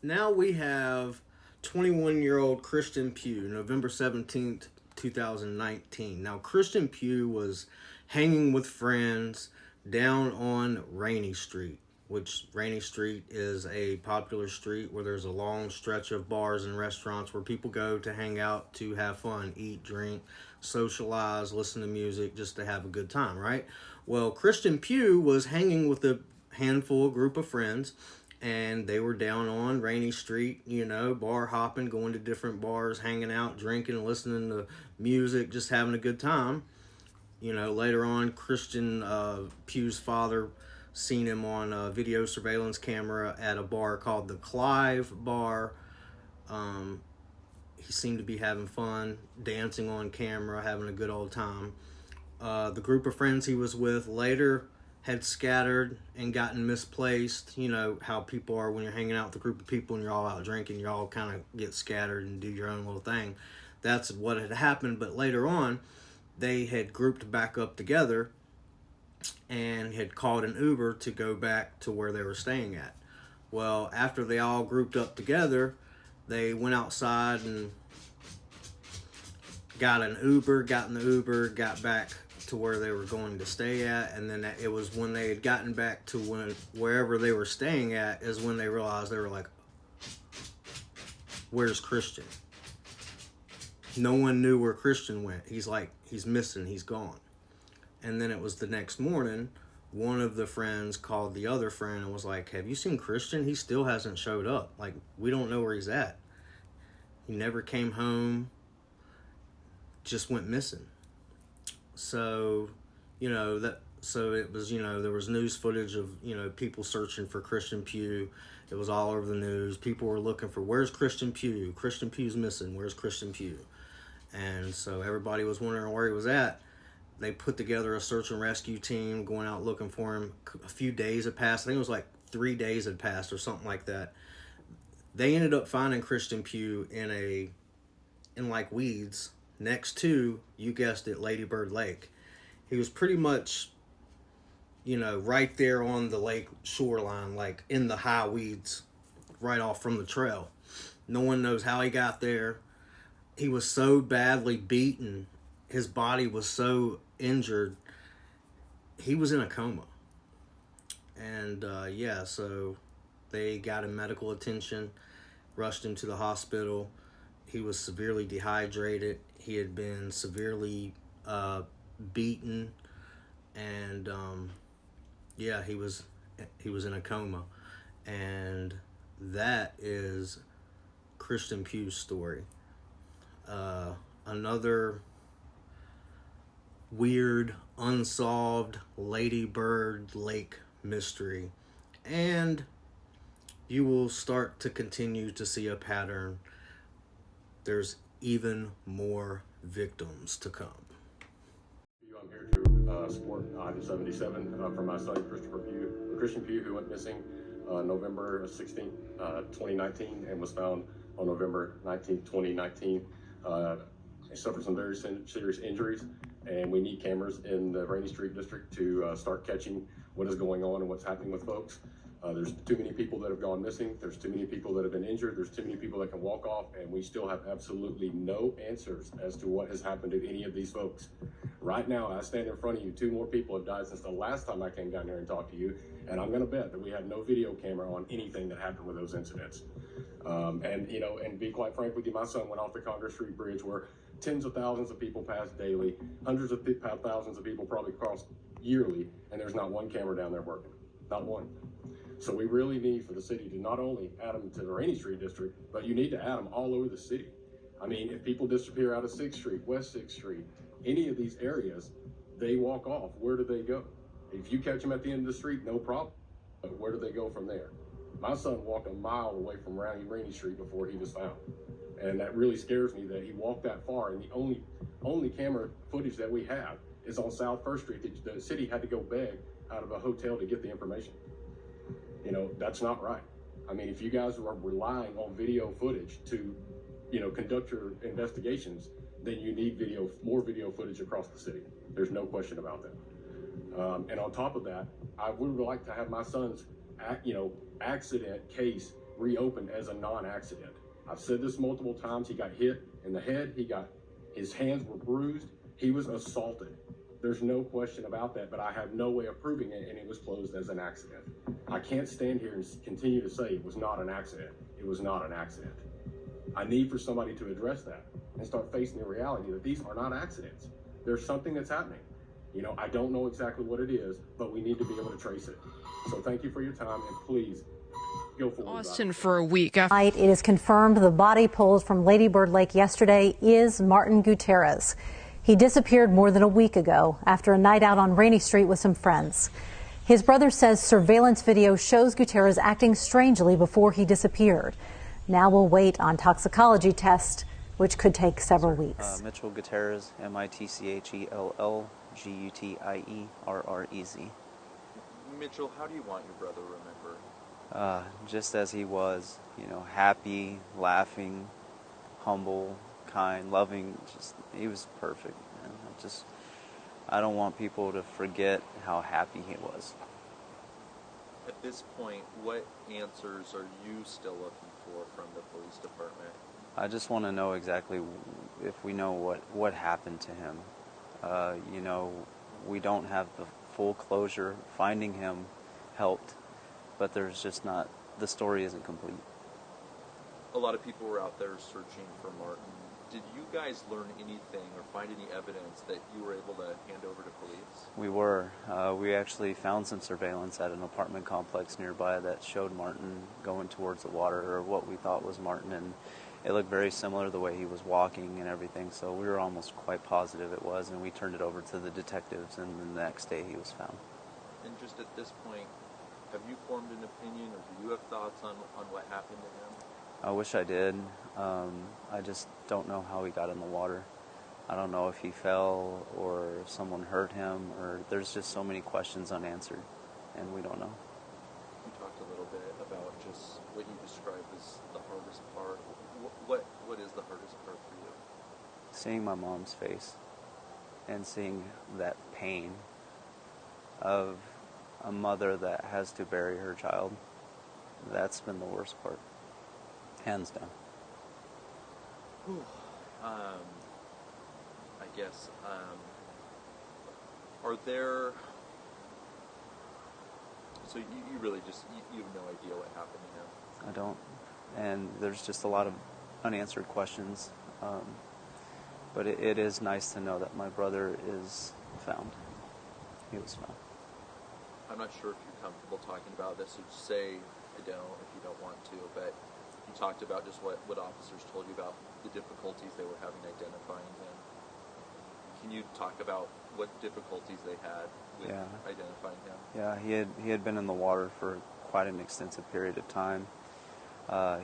Now we have 21-year-old Christian Pugh, November 17th, 2019. Now, Christian Pugh was hanging with friends down on Rainy Street, which Rainy Street is a popular street where there's a long stretch of bars and restaurants where people go to hang out, to have fun, eat, drink, socialize, listen to music, just to have a good time, right? Well, Christian Pugh was hanging with a group of friends, and they were down on Rainy Street, bar hopping, going to different bars, hanging out, drinking, listening to music, just having a good time. Later on, Christian Pugh's father seen him on a video surveillance camera at a bar called the Clive Bar. He seemed to be having fun, dancing on camera, having a good old time. The group of friends he was with later had scattered and gotten misplaced. You know how people are when you're hanging out with a group of people and you're all out drinking, you all kind of get scattered and do your own little thing. That's what had happened, but later on, they had grouped back up together and had called an Uber to go back to where they were staying at. Well, after they all grouped up together, they went outside and got in the Uber, got back to where they were going to stay at, and then it was when they had gotten back to wherever they were staying at is when they realized, they were like, where's Christian? No one knew where Christian went. He's missing, he's gone. And then it was the next morning, one of the friends called the other friend and was like, have you seen Christian? He still hasn't showed up. Like, we don't know where he's at. He never came home, just went missing. So, so it was, there was news footage of, people searching for Christian Pugh. It was all over the news. People were looking for, where's Christian Pugh? Christian Pugh's missing. Where's Christian Pugh? And so everybody was wondering where he was at. They put together a search and rescue team going out looking for him. A few days had passed. I think it was like 3 days had passed or something like that. They ended up finding Christian Pugh in like weeds next to, you guessed it, Lady Bird Lake. He was pretty much, right there on the lake shoreline, like in the high weeds, right off from the trail. No one knows how he got there. He was so badly beaten. His body was so injured. He was in a coma. And so they got him medical attention, rushed him to the hospital. He was severely dehydrated. He had been severely beaten, and he was in a coma. And that is Christian Pugh's story. Another weird, unsolved Lady Bird Lake mystery. And you will start to continue to see a pattern. There's even more victims to come. I'm here to support Item 77 for my son, Christian Pugh, who went missing November 16, 2019, and was found on November 19, 2019. He suffered some very serious injuries, and we need cameras in the Rainy Street District to start catching what is going on and what's happening with folks. There's too many people that have gone missing. There's too many people that have been injured. There's too many people that can walk off, and we still have absolutely no answers as to what has happened to any of these folks. Right now, I stand in front of you, 2 more people have died since the last time I came down here and talked to you, and I'm going to bet that we have no video camera on anything that happened with those incidents. And be quite frank with you, my son went off the Congress Street Bridge where tens of thousands of people pass daily, hundreds of thousands of people probably cross yearly, and there's not one camera down there working, not one. So we really need for the city to not only add them to the Rainey Street district, but you need to add them all over the city. I mean, if people disappear out of 6th Street, West 6th Street, any of these areas, they walk off. Where do they go? If you catch them at the end of the street, no problem. But where do they go from there? My son walked a mile away from Rainey Street before he was found. And that really scares me that he walked that far, and the only camera footage that we have is on South 1st Street. The city had to go beg out of a hotel to get the information. That's not right. I mean, if you guys are relying on video footage to, conduct your investigations, then you need more video footage across the city. There's no question about that. And on top of that, I would like to have my son's, accident case reopened as a non-accident. I've said this multiple times. He got hit in the head. His hands were bruised. He was assaulted. There's no question about that, but I have no way of proving it, and it was closed as an accident. I can't stand here and continue to say it was not an accident. It was not an accident. I need for somebody to address that and start facing the reality that these are not accidents. There's something that's happening. I don't know exactly what it is, but we need to be able to trace it. So thank you for your time, and please go forward. Austin for a week. It is confirmed the body pulled from Lady Bird Lake yesterday is Martin Gutierrez. He disappeared more than a week ago after a night out on Rainey Street with some friends. His brother says surveillance video shows Gutierrez acting strangely before he disappeared. Now we'll wait on toxicology tests, which could take several weeks. Mitchell Gutierrez, MITCHELLGUTIERREZ. Mitchell, how do you want your brother remembered? Just as he was, happy, laughing, humble, kind, loving. He was perfect. Man. I don't want people to forget how happy he was. At this point, what answers are you still looking for from the police department? I just want to know exactly if we know what happened to him. We don't have the full closure. Finding him helped, but there's just not, the story isn't complete. A lot of people were out there searching for Martin. Did you guys learn anything or find any evidence that you were able to hand over to police? We were. We actually found some surveillance at an apartment complex nearby that showed Martin going towards the water, or what we thought was Martin, and it looked very similar to the way he was walking and everything, so we were almost quite positive it was, and we turned it over to the detectives, and then the next day he was found. And just at this point, have you formed an opinion, or do you have thoughts on what happened to him? I wish I did. I just don't know how he got in the water. I don't know if he fell or if someone hurt him, or there's just so many questions unanswered, and we don't know. You talked a little bit about just what you described as the hardest part. What is the hardest part for you? Seeing my mom's face and seeing that pain of a mother that has to bury her child. That's been the worst part, hands down. I guess, are there, so you really just, you have no idea what happened to him? I don't, and there's just a lot of unanswered questions, but it is nice to know that my brother is found. He was found. I'm not sure if you're comfortable talking about this, so just say I don't if you don't want to, but you talked about just what officers told you about the difficulties they were having identifying him. Can you talk about what difficulties they had with identifying him? Yeah, he had been in the water for quite an extensive period of time.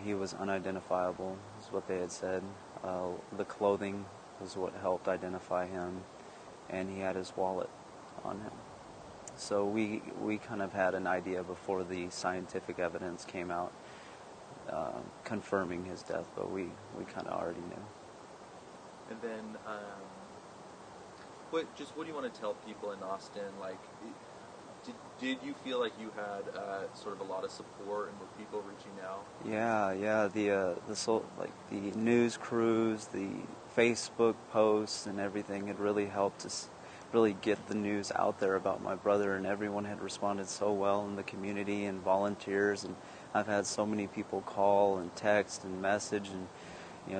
He was unidentifiable, is what they had said. The clothing was what helped identify him, and he had his wallet on him. So we kind of had an idea before the scientific evidence came out confirming his death, but we kind of already knew. And then, what do you want to tell people in Austin? Like, Did you feel like you had sort of a lot of support and were people reaching out? Yeah. The news crews, the Facebook posts, and everything had really helped us really get the news out there about my brother, and everyone had responded so well in the community and volunteers, and I've had so many people call and text and message and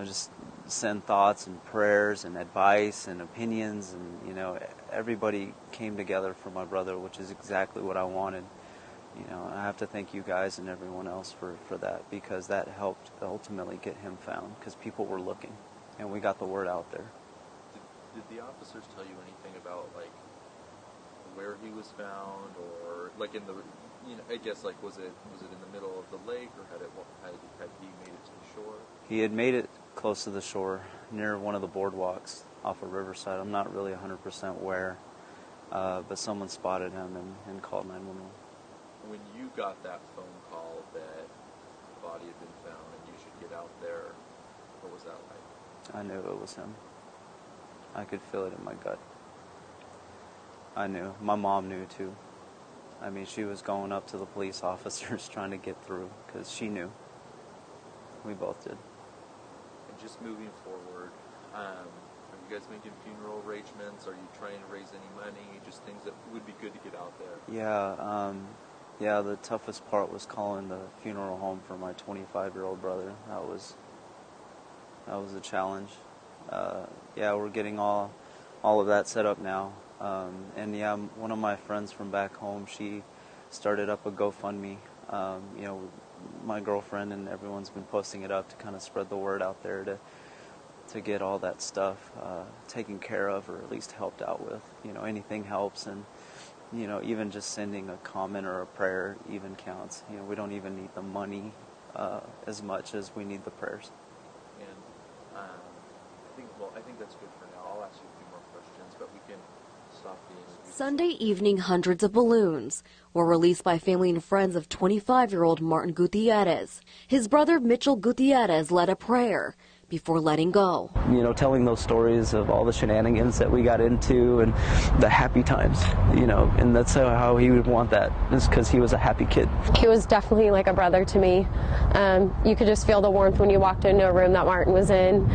just send thoughts and prayers and advice and opinions, and everybody came together for my brother, which is exactly what I wanted. I have to thank you guys and everyone else for that, because that helped ultimately get him found, because people were looking and we got the word out there. Did the officers tell you anything about like where he was found, or like in the I guess like was it in the middle of the lake, or had he made it to the shore? He had made it close to the shore near one of the boardwalks off of Riverside. I'm not really 100% where, but someone spotted him and called 911. When you got that phone call that the body had been found and you should get out there, what was that like? I knew it was him. I could feel it in my gut. I knew. My mom knew too. I mean, she was going up to the police officers trying to get through because she knew. We both did. And just moving forward, are you guys making funeral arrangements? Are you trying to raise any money? Just things that would be good to get out there? Yeah, the toughest part was calling the funeral home for my 25-year-old brother. That was a challenge. We're getting all of that set up now. One of my friends from back home, she started up a GoFundMe. My girlfriend and everyone's been posting it up to kind of spread the word out there to get all that stuff taken care of, or at least helped out with. Anything helps, and even just sending a comment or a prayer even counts. We don't even need the money as much as we need the prayers. And I think that's good for now. I'll ask you a few more questions, but we can stop the interview. Sunday evening, hundreds of balloons were released by family and friends of 25-year-old Martin Gutierrez. His brother Mitchell Gutierrez led a prayer before letting go. Telling those stories of all the shenanigans that we got into and the happy times, and that's how he would want that, is because he was a happy kid. He was definitely like a brother to me. You could just feel the warmth when you walked into a room that Martin was in.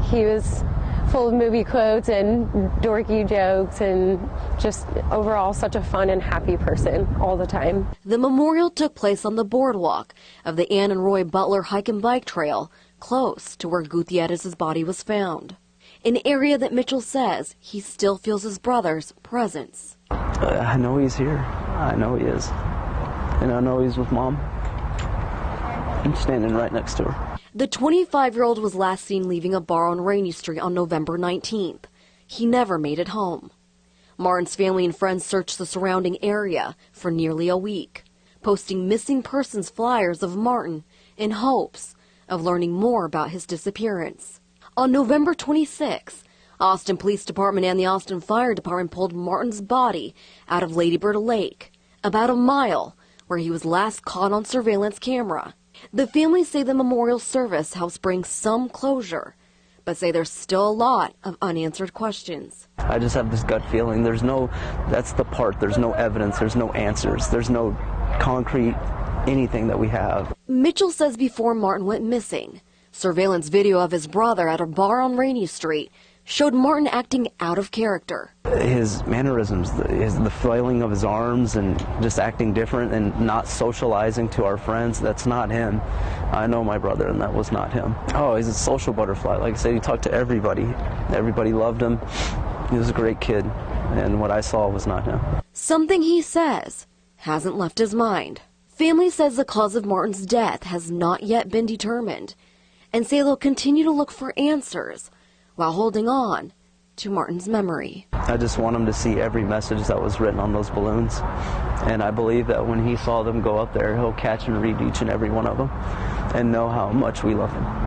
He was full of movie quotes and dorky jokes, and just overall such a fun and happy person all the time. The memorial took place on the boardwalk of the Ann and Roy Butler hike and bike trail, close to where Gutierrez's body was found. An area that Mitchell says he still feels his brother's presence. I know he's here. I know he is. And I know he's with Mom. I'm standing right next to her. The 25-year-old was last seen leaving a bar on Rainy Street on November 19th. He never made it home. Martin's family and friends searched the surrounding area for nearly a week, posting missing persons flyers of Martin in hopes of learning more about his disappearance. On November 26, Austin Police Department and the Austin Fire Department pulled Martin's body out of Lady Bird Lake, about a mile where he was last caught on surveillance camera. The family say the memorial service helps bring some closure, but say there's still a lot of unanswered questions. I just have this gut feeling. There's no evidence, there's no answers, there's no concrete anything that we have. Mitchell says before Martin went missing, surveillance video of his brother at a bar on Rainy Street showed Martin acting out of character. His mannerisms, the flailing of his arms and just acting different and not socializing to our friends, that's not him. I know my brother, and that was not him. Oh, he's a social butterfly. Like I said, he talked to everybody. Everybody loved him. He was a great kid, and what I saw was not him. Something he says hasn't left his mind. Family says the cause of Martin's death has not yet been determined, and say they'll continue to look for answers while holding on to Martin's memory. I just want him to see every message that was written on those balloons, and I believe that when he saw them go up there, he'll catch and read each and every one of them and know how much we love him.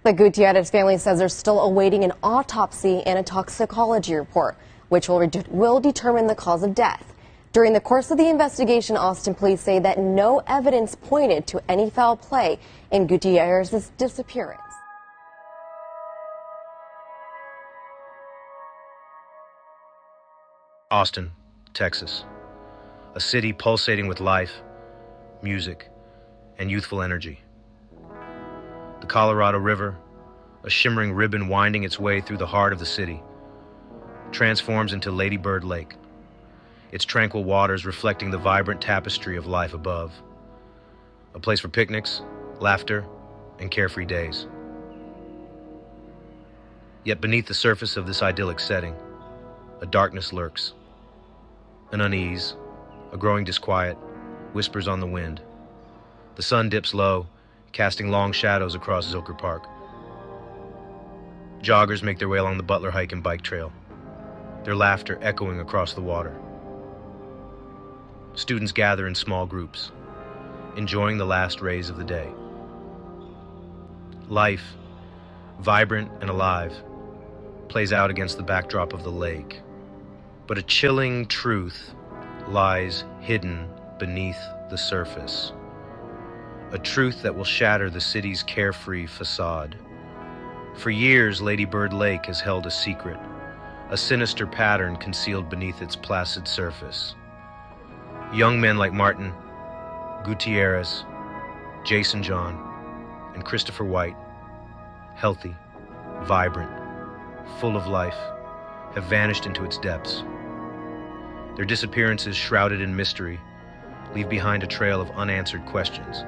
The Gutierrez family says they're still awaiting an autopsy and a toxicology report, which will determine the cause of death. During the course of the investigation, Austin police say that no evidence pointed to any foul play in Gutierrez's disappearance. Austin, Texas, a city pulsating with life, music, and youthful energy. The Colorado River, a shimmering ribbon winding its way through the heart of the city, transforms into Lady Bird Lake, its tranquil waters reflecting the vibrant tapestry of life above. A place for picnics, laughter, and carefree days. Yet beneath the surface of this idyllic setting, a darkness lurks. An unease, a growing disquiet, whispers on the wind. The sun dips low, casting long shadows across Zilker Park. Joggers make their way along the Butler Hike and Bike Trail, their laughter echoing across the water. Students gather in small groups, enjoying the last rays of the day. Life, vibrant and alive, plays out against the backdrop of the lake. But a chilling truth lies hidden beneath the surface. A truth that will shatter the city's carefree facade. For years, Lady Bird Lake has held a secret, a sinister pattern concealed beneath its placid surface. Young men like Martin Gutierrez, Jason John, and Christopher White, healthy, vibrant, full of life, have vanished into its depths. Their disappearances, shrouded in mystery, leave behind a trail of unanswered questions.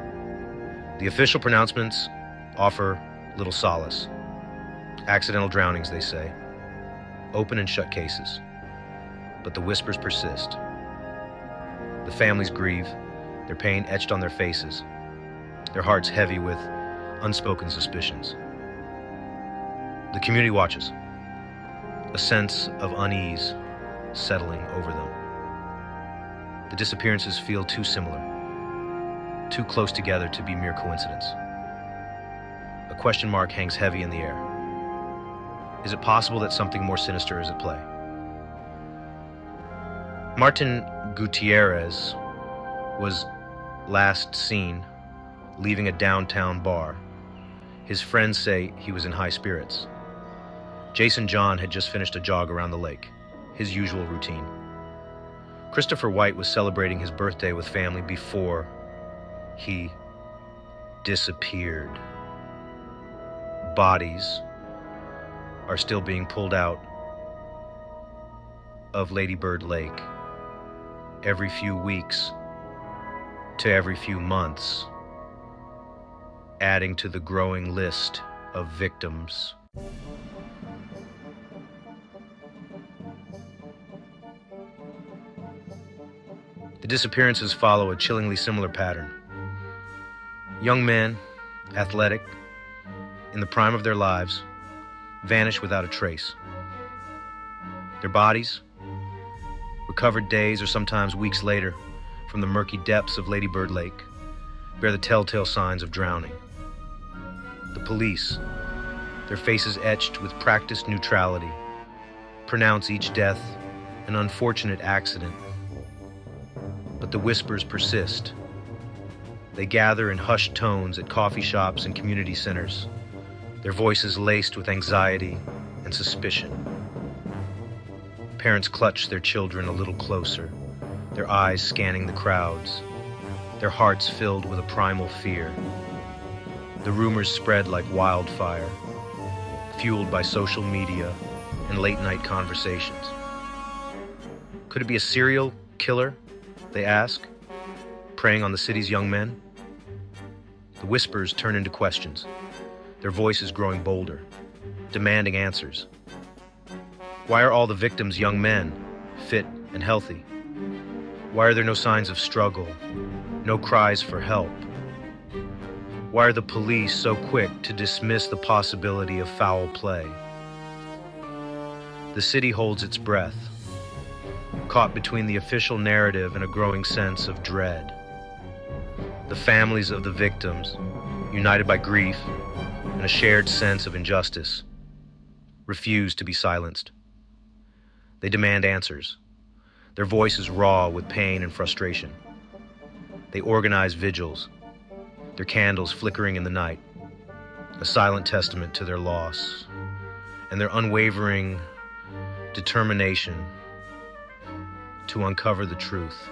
The official pronouncements offer little solace. Accidental drownings, they say. Open and shut cases. But the whispers persist. The families grieve, their pain etched on their faces, their hearts heavy with unspoken suspicions. The community watches, a sense of unease settling over them. The disappearances feel too similar, too close together to be mere coincidence. A question mark hangs heavy in the air. Is it possible that something more sinister is at play? Martin Gutierrez was last seen leaving a downtown bar. His friends say he was in high spirits. Jason John had just finished a jog around the lake, his usual routine. Christopher White was celebrating his birthday with family before he disappeared. Bodies are still being pulled out of Lady Bird Lake every few weeks to every few months, adding to the growing list of victims. The disappearances follow a chillingly similar pattern. Young men, athletic, in the prime of their lives, vanish without a trace. Their bodies, recovered days or sometimes weeks later from the murky depths of Lady Bird Lake, bear the telltale signs of drowning. The police, their faces etched with practiced neutrality, pronounce each death an unfortunate accident. But the whispers persist. They gather in hushed tones at coffee shops and community centers, their voices laced with anxiety and suspicion. Parents clutch their children a little closer, their eyes scanning the crowds, their hearts filled with a primal fear. The rumors spread like wildfire, fueled by social media and late-night conversations. Could it be a serial killer, they ask, preying on the city's young men? The whispers turn into questions, their voices growing bolder, demanding answers. Why are all the victims young men, fit and healthy? Why are there no signs of struggle, no cries for help? Why are the police so quick to dismiss the possibility of foul play? The city holds its breath, caught between the official narrative and a growing sense of dread. The families of the victims, united by grief and a shared sense of injustice, refuse to be silenced. They demand answers, their voices raw with pain and frustration. They organize vigils, their candles flickering in the night, a silent testament to their loss and their unwavering determination to uncover the truth.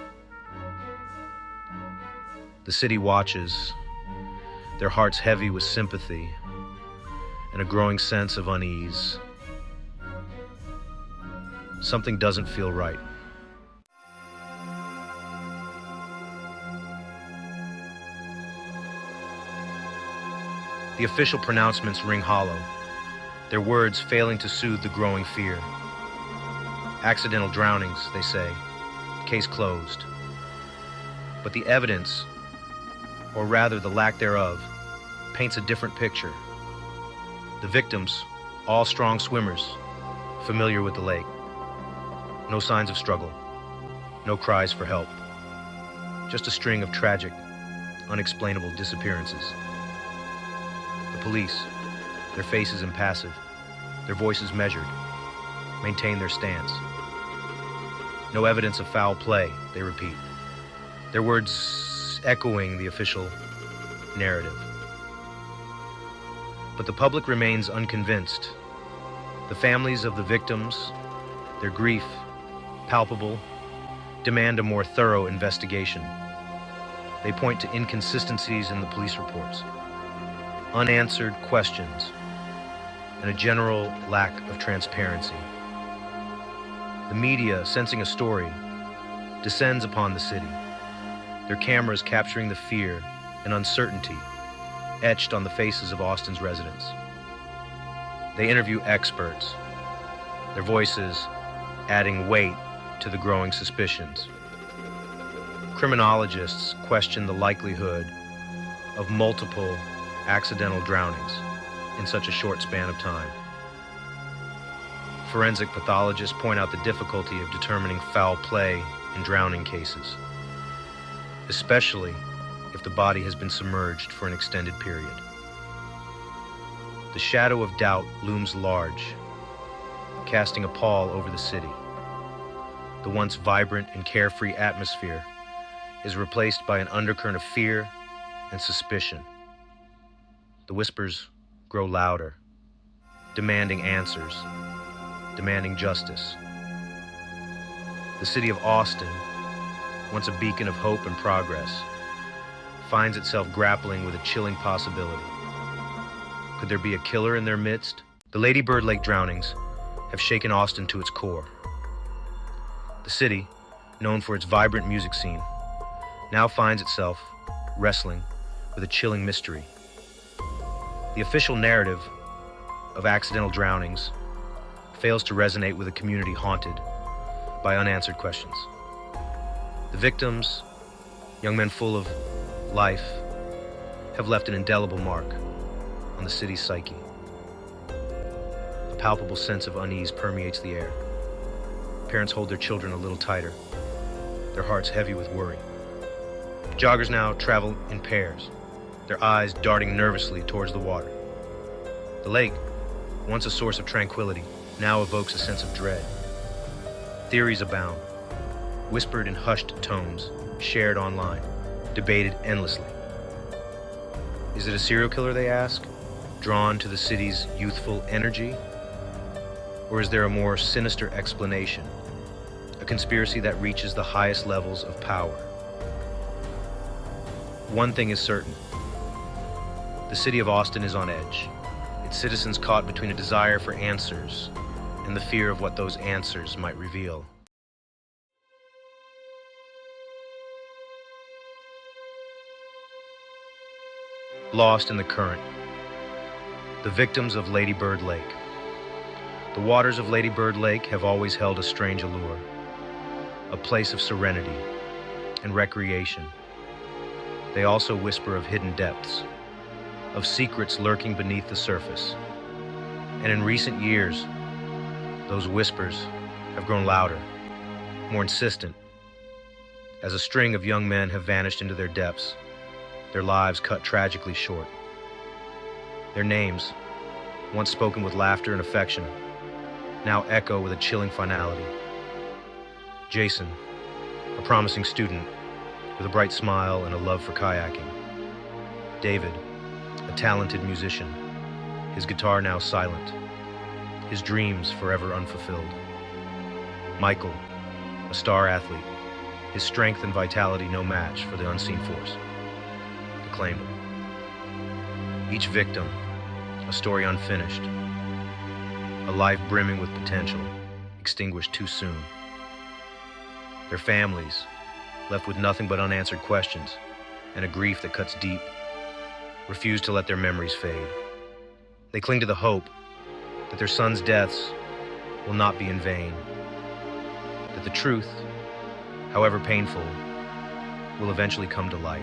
The city watches, their hearts heavy with sympathy and a growing sense of unease. Something doesn't feel right. The official pronouncements ring hollow, their words failing to soothe the growing fear. Accidental drownings, they say, case closed. But the evidence, or rather the lack thereof, paints a different picture. The victims, all strong swimmers, familiar with the lake. No signs of struggle, no cries for help. Just a string of tragic, unexplainable disappearances. The police, their faces impassive, their voices measured, maintain their stance. No evidence of foul play, they repeat, their words echoing the official narrative. But the public remains unconvinced. The families of the victims, their grief, palpable, demand a more thorough investigation. They point to inconsistencies in the police reports, unanswered questions, and a general lack of transparency. The media, sensing a story, descends upon the city, their cameras capturing the fear and uncertainty etched on the faces of Austin's residents. They interview experts, their voices adding weight to the growing suspicions. Criminologists question the likelihood of multiple accidental drownings in such a short span of time. Forensic pathologists point out the difficulty of determining foul play in drowning cases, especially if the body has been submerged for an extended period. The shadow of doubt looms large, casting a pall over the city. The once vibrant and carefree atmosphere is replaced by an undercurrent of fear and suspicion. The whispers grow louder, demanding answers, demanding justice. The city of Austin, once a beacon of hope and progress, finds itself grappling with a chilling possibility. Could there be a killer in their midst? The Lady Bird Lake drownings have shaken Austin to its core. The city, known for its vibrant music scene, now finds itself wrestling with a chilling mystery. The official narrative of accidental drownings fails to resonate with a community haunted by unanswered questions. The victims, young men full of life, have left an indelible mark on the city's psyche. A palpable sense of unease permeates the air. Parents hold their children a little tighter, their hearts heavy with worry. Joggers now travel in pairs, their eyes darting nervously towards the water. The lake, once a source of tranquility, now evokes a sense of dread. Theories abound, whispered in hushed tones, shared online, debated endlessly. Is it a serial killer, they ask, drawn to the city's youthful energy? Or is there a more sinister explanation, a conspiracy that reaches the highest levels of power? One thing is certain. The city of Austin is on edge, its citizens caught between a desire for answers and the fear of what those answers might reveal. Lost in the current. The victims of Lady Bird Lake. The waters of Lady Bird Lake have always held a strange allure, a place of serenity and recreation. They also whisper of hidden depths, of secrets lurking beneath the surface. And in recent years, those whispers have grown louder, more insistent, as a string of young men have vanished into their depths, their lives cut tragically short. Their names, once spoken with laughter and affection, now echo with a chilling finality. Jason, a promising student with a bright smile and a love for kayaking. David, a talented musician, his guitar now silent, his dreams forever unfulfilled. Michael, a star athlete, his strength and vitality no match for the unseen force that claimed him. Each victim, a story unfinished, a life brimming with potential, extinguished too soon. Their families, left with nothing but unanswered questions and a grief that cuts deep, refuse to let their memories fade. They cling to the hope that their sons' deaths will not be in vain, that the truth, however painful, will eventually come to light.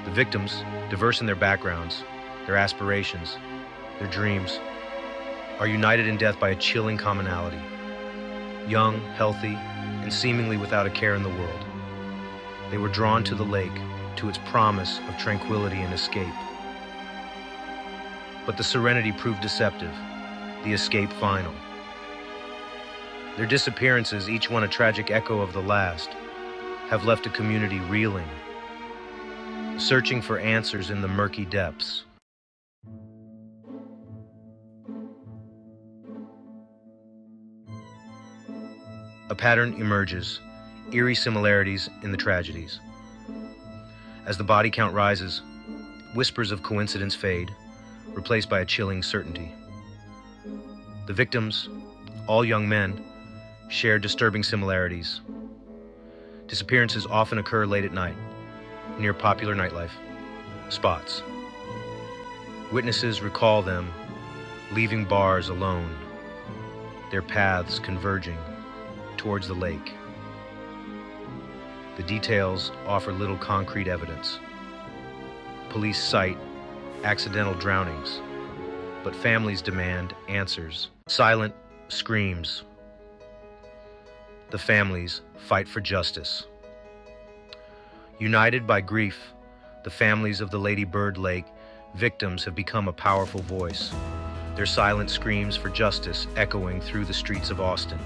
The victims, diverse in their backgrounds, their aspirations, their dreams, are united in death by a chilling commonality. Young, healthy, and seemingly without a care in the world, they were drawn to the lake, to its promise of tranquility and escape. But the serenity proved deceptive, the escape final. Their disappearances, each one a tragic echo of the last, have left a community reeling, searching for answers in the murky depths. A pattern emerges, eerie similarities in the tragedies. As the body count rises, whispers of coincidence fade, replaced by a chilling certainty. The victims, all young men, share disturbing similarities. Disappearances often occur late at night, near popular nightlife spots. Witnesses recall them leaving bars alone, their paths converging towards the lake. The details offer little concrete evidence. Police cite accidental drownings, but families demand answers. Silent screams. The families fight for justice. United by grief, the families of the Lady Bird Lake victims have become a powerful voice, their silent screams for justice echoing through the streets of Austin.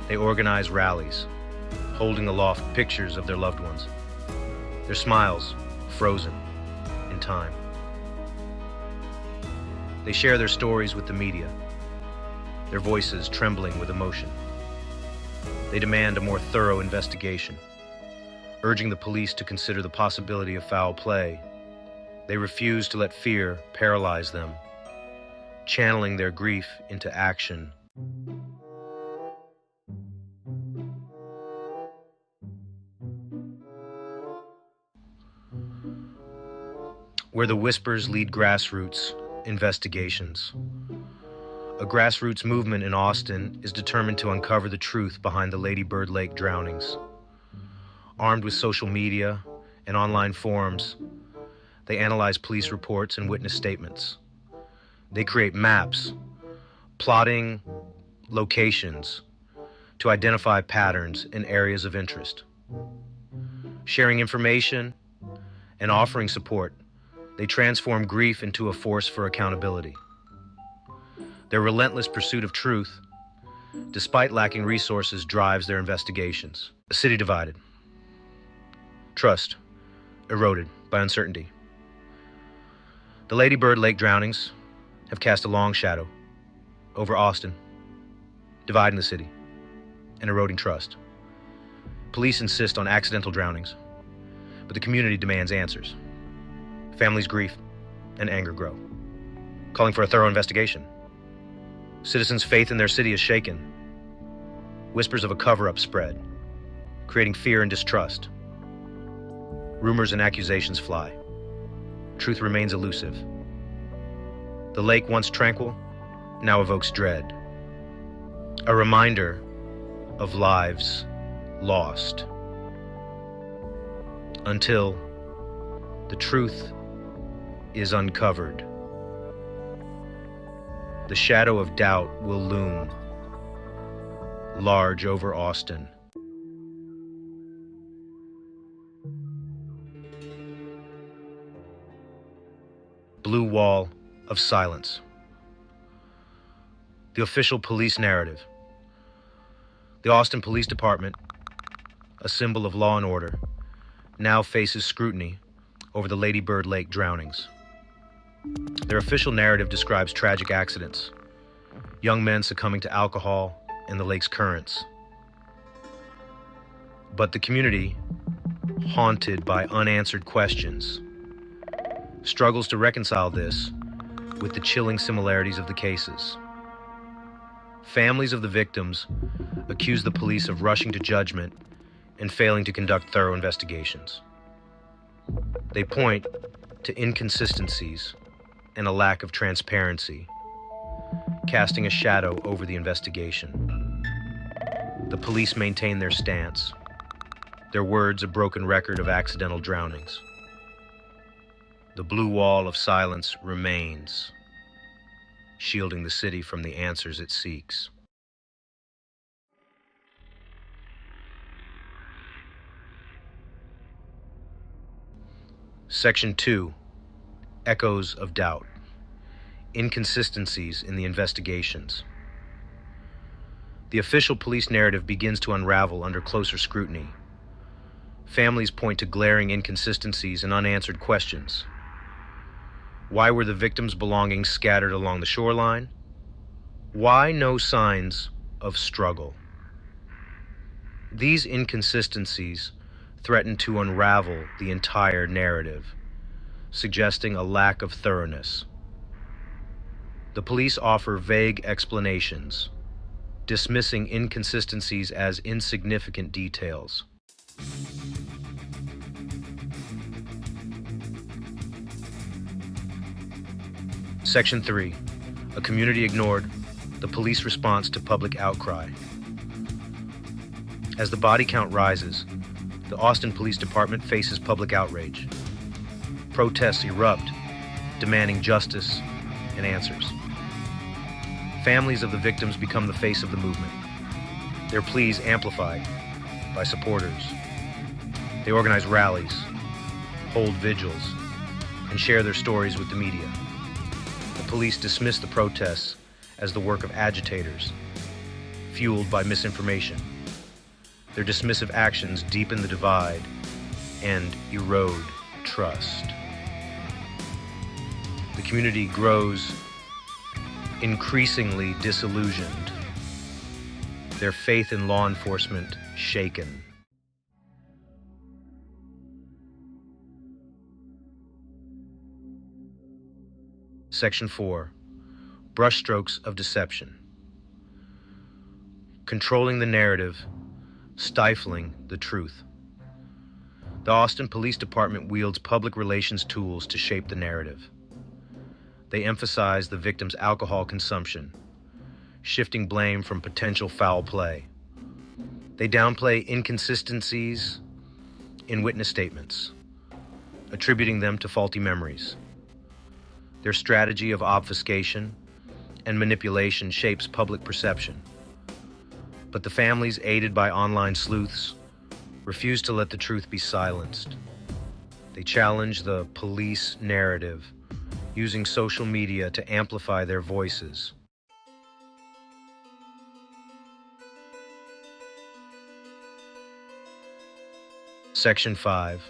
They organize rallies, holding aloft pictures of their loved ones, their smiles frozen in time. They share their stories with the media, their voices trembling with emotion. They demand a more thorough investigation, urging the police to consider the possibility of foul play. They refuse to let fear paralyze them, channeling their grief into action. Where the whispers lead grassroots investigations. A grassroots movement in Austin is determined to uncover the truth behind the Lady Bird Lake drownings. Armed with social media and online forums, they analyze police reports and witness statements. They create maps, plotting locations to identify patterns in areas of interest. Sharing information and offering support, they transform grief into a force for accountability. Their relentless pursuit of truth, despite lacking resources, drives their investigations. A city divided. Trust eroded by uncertainty. The Lady Bird Lake drownings have cast a long shadow over Austin, dividing the city and eroding trust. Police insist on accidental drownings, but the community demands answers. Families' grief and anger grow, calling for a thorough investigation. Citizens' faith in their city is shaken. Whispers of a cover-up spread, creating fear and distrust. Rumors and accusations fly. Truth remains elusive. The lake, once tranquil, now evokes dread. A reminder of lives lost. Until the truth is uncovered, the shadow of doubt will loom large over Austin. Blue wall of silence. The official police narrative. The Austin Police Department, a symbol of law and order, now faces scrutiny over the Lady Bird Lake drownings. Their official narrative describes tragic accidents, young men succumbing to alcohol and the lake's currents, But the community, haunted by unanswered questions, struggles to reconcile this with the chilling similarities of the cases. Families of the victims accuse the police of rushing to judgment and failing to conduct thorough investigations. They point to inconsistencies and a lack of transparency, casting a shadow over the investigation. The police maintain their stance, their words a broken record of accidental drownings. The blue wall of silence remains, shielding the city from the answers it seeks. Section 2, Echoes of Doubt. Inconsistencies in the investigations. The official police narrative begins to unravel under closer scrutiny. Families point to glaring inconsistencies and unanswered questions. Why were the victims' belongings scattered along the shoreline? Why no signs of struggle? These inconsistencies threaten to unravel the entire narrative, suggesting a lack of thoroughness. The police offer vague explanations, dismissing inconsistencies as insignificant details. Section 3. A community ignored, the police response to public outcry. As the body count rises, the Austin Police Department faces public outrage. Protests erupt, demanding justice and answers. Families of the victims become the face of the movement, their pleas amplified by supporters. They organize rallies, hold vigils, and share their stories with the media. The police dismiss the protests as the work of agitators, fueled by misinformation. Their dismissive actions deepen the divide and erode trust. The community grows increasingly disillusioned, their faith in law enforcement shaken. Section 4. Brushstrokes of deception. Controlling the narrative, stifling the truth. The Austin Police Department wields public relations tools to shape the narrative. They emphasize the victim's alcohol consumption, shifting blame from potential foul play. They downplay inconsistencies in witness statements, attributing them to faulty memories. Their strategy of obfuscation and manipulation shapes public perception. But the families, aided by online sleuths, refuse to let the truth be silenced. They challenge the police narrative, using social media to amplify their voices. Section 5.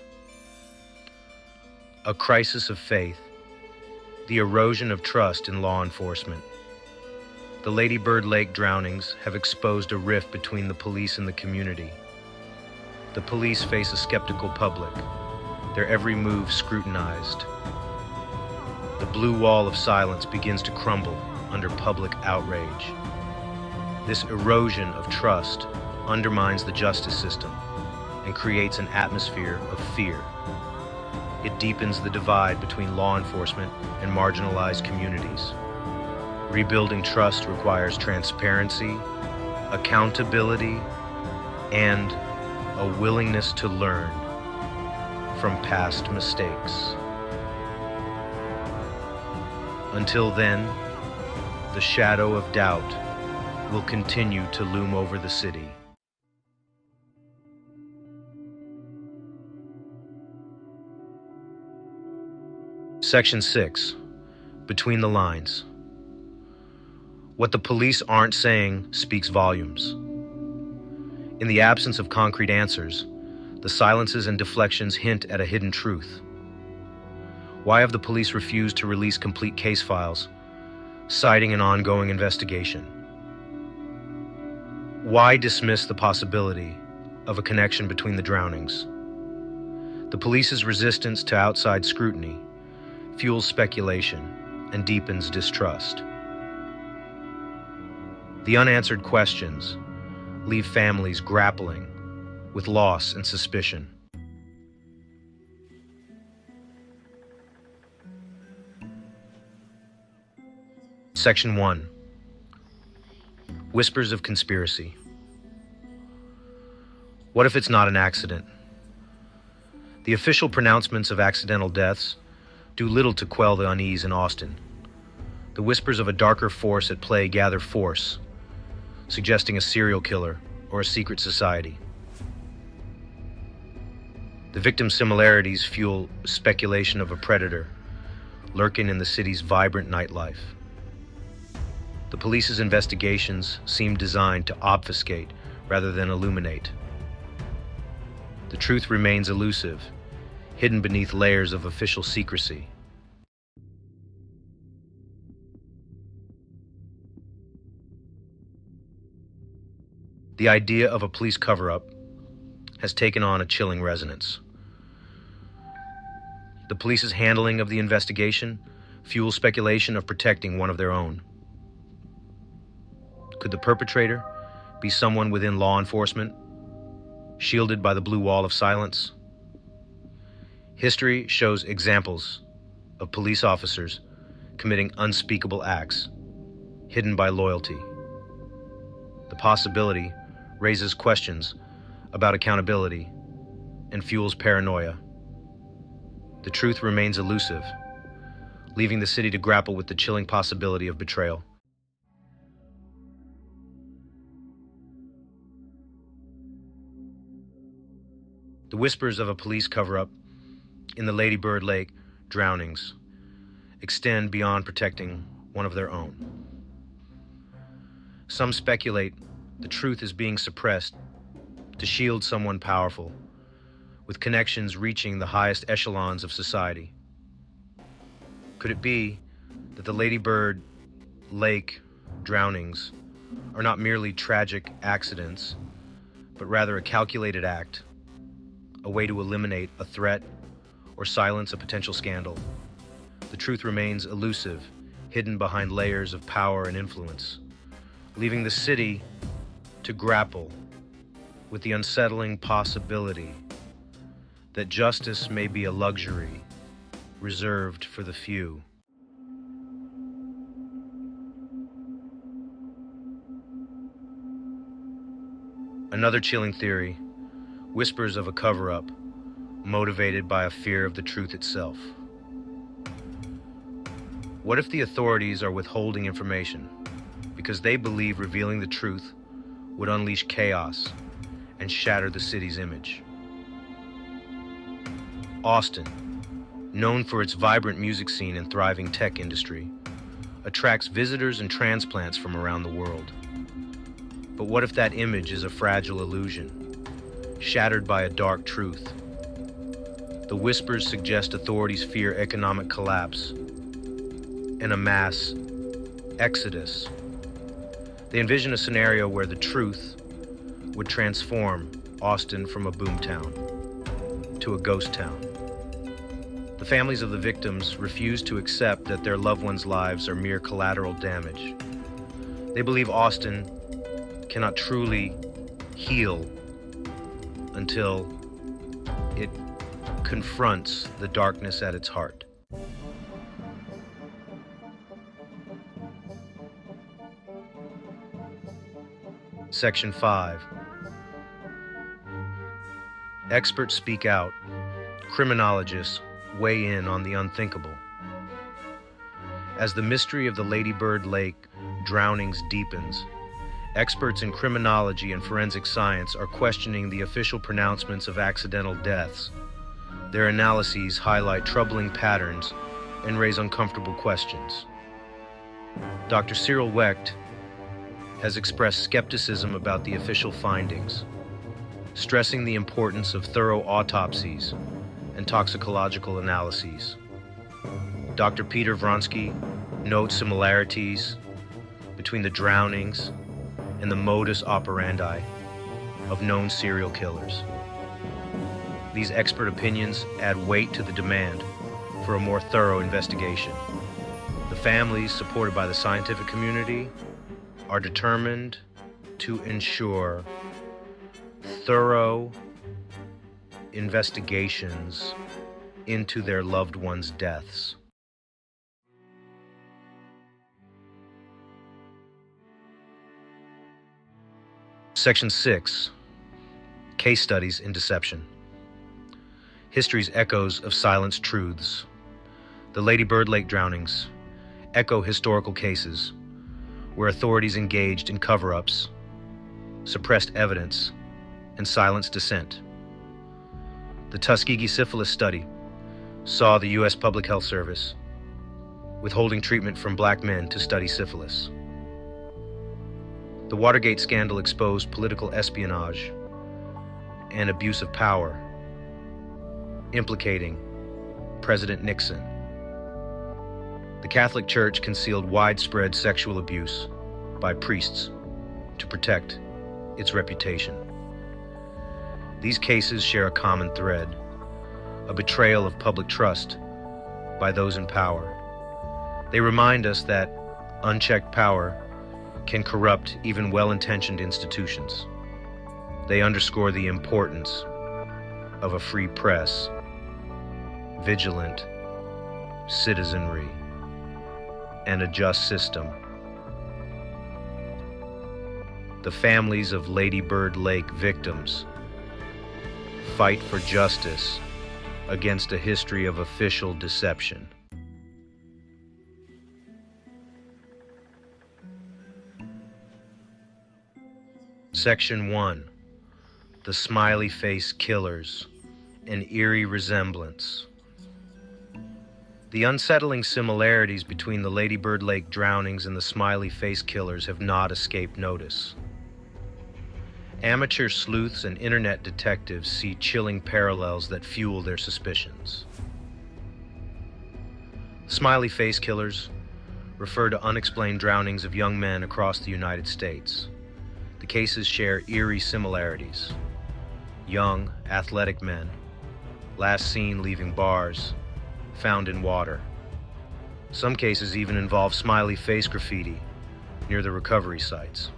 A crisis of faith. The erosion of trust in law enforcement. The Lady Bird Lake drownings have exposed a rift between the police and the community. The police face a skeptical public, their every move scrutinized. The blue wall of silence begins to crumble under public outrage. This erosion of trust undermines the justice system and creates an atmosphere of fear. It deepens the divide between law enforcement and marginalized communities. Rebuilding trust requires transparency, accountability, and a willingness to learn from past mistakes. Until then, the shadow of doubt will continue to loom over the city. Section 6. Between the lines. What the police aren't saying speaks volumes. In the absence of concrete answers, the silences and deflections hint at a hidden truth. Why have the police refused to release complete case files, citing an ongoing investigation? Why dismiss the possibility of a connection between the drownings. The police's resistance to outside scrutiny fuels speculation and deepens distrust. The unanswered questions leave families grappling with loss and suspicion. Section 1. Whispers of conspiracy. What if it's not an accident? The official pronouncements of accidental deaths do little to quell the unease in Austin. The whispers of a darker force at play gather force, suggesting a serial killer or a secret society. The victim similarities fuel speculation of a predator lurking in the city's vibrant nightlife. The police's investigations seem designed to obfuscate rather than illuminate. The truth remains elusive, hidden beneath layers of official secrecy. The idea of a police cover-up has taken on a chilling resonance. The police's handling of the investigation fuels speculation of protecting one of their own. Could the perpetrator be someone within law enforcement, shielded by the blue wall of silence? History shows examples of police officers committing unspeakable acts, hidden by loyalty. The possibility raises questions about accountability and fuels paranoia. The truth remains elusive, leaving the city to grapple with the chilling possibility of betrayal. The whispers of a police cover-up in the Lady Bird Lake drownings extend beyond protecting one of their own. Some speculate the truth is being suppressed to shield someone powerful, with connections reaching the highest echelons of society. Could it be that the Lady Bird Lake drownings are not merely tragic accidents, but rather a calculated act, a way to eliminate a threat or silence a potential scandal? The truth remains elusive, hidden behind layers of power and influence, leaving the city to grapple with the unsettling possibility that justice may be a luxury reserved for the few. Another chilling theory, whispers of a cover-up motivated by a fear of the truth itself. What if the authorities are withholding information because they believe revealing the truth would unleash chaos and shatter the city's image? Austin, known for its vibrant music scene and thriving tech industry, attracts visitors and transplants from around the world. But what if that image is a fragile illusion, shattered by a dark truth? The whispers suggest authorities fear economic collapse and a mass exodus. They envision a scenario where the truth would transform Austin from a boomtown to a ghost town. The families of the victims refuse to accept that their loved ones' lives are mere collateral damage. They believe Austin cannot truly heal until it confronts the darkness at its heart. Section 5. Experts speak out. Criminologists weigh in on the unthinkable. As the mystery of the Lady Bird Lake drownings deepens, experts in criminology and forensic science are questioning the official pronouncements of accidental deaths. Their analyses highlight troubling patterns and raise uncomfortable questions. Dr. Cyril Wecht has expressed skepticism about the official findings, stressing the importance of thorough autopsies and toxicological analyses. Dr. Peter Vronsky notes similarities between the drownings and the modus operandi, of known serial killers. These expert opinions add weight to the demand for a more thorough investigation. The families, supported by the scientific community, are determined to ensure thorough investigations into their loved ones' deaths. Section 6. Case Studies in Deception. History's echoes of silenced truths. The Lady Bird Lake drownings echo historical cases where authorities engaged in cover-ups, suppressed evidence, and silenced dissent. The Tuskegee syphilis study saw the U.S. Public Health Service withholding treatment from black men to study syphilis. The Watergate scandal exposed political espionage and abuse of power, implicating President Nixon. The Catholic Church concealed widespread sexual abuse by priests to protect its reputation. These cases share a common thread, a betrayal of public trust by those in power. They remind us that unchecked power can corrupt even well-intentioned institutions. They underscore the importance of a free press, vigilant citizenry, and a just system. The families of Lady Bird Lake victims fight for justice against a history of official deception. Section 1. The Smiley Face Killers, an eerie resemblance. The unsettling similarities between the Lady Bird Lake drownings and the Smiley Face Killers have not escaped notice. Amateur sleuths and internet detectives see chilling parallels that fuel their suspicions. Smiley Face Killers refer to unexplained drownings of young men across the United States. The cases share eerie similarities. Young, athletic men, last seen leaving bars, found in water. Some cases even involve smiley face graffiti near the recovery sites.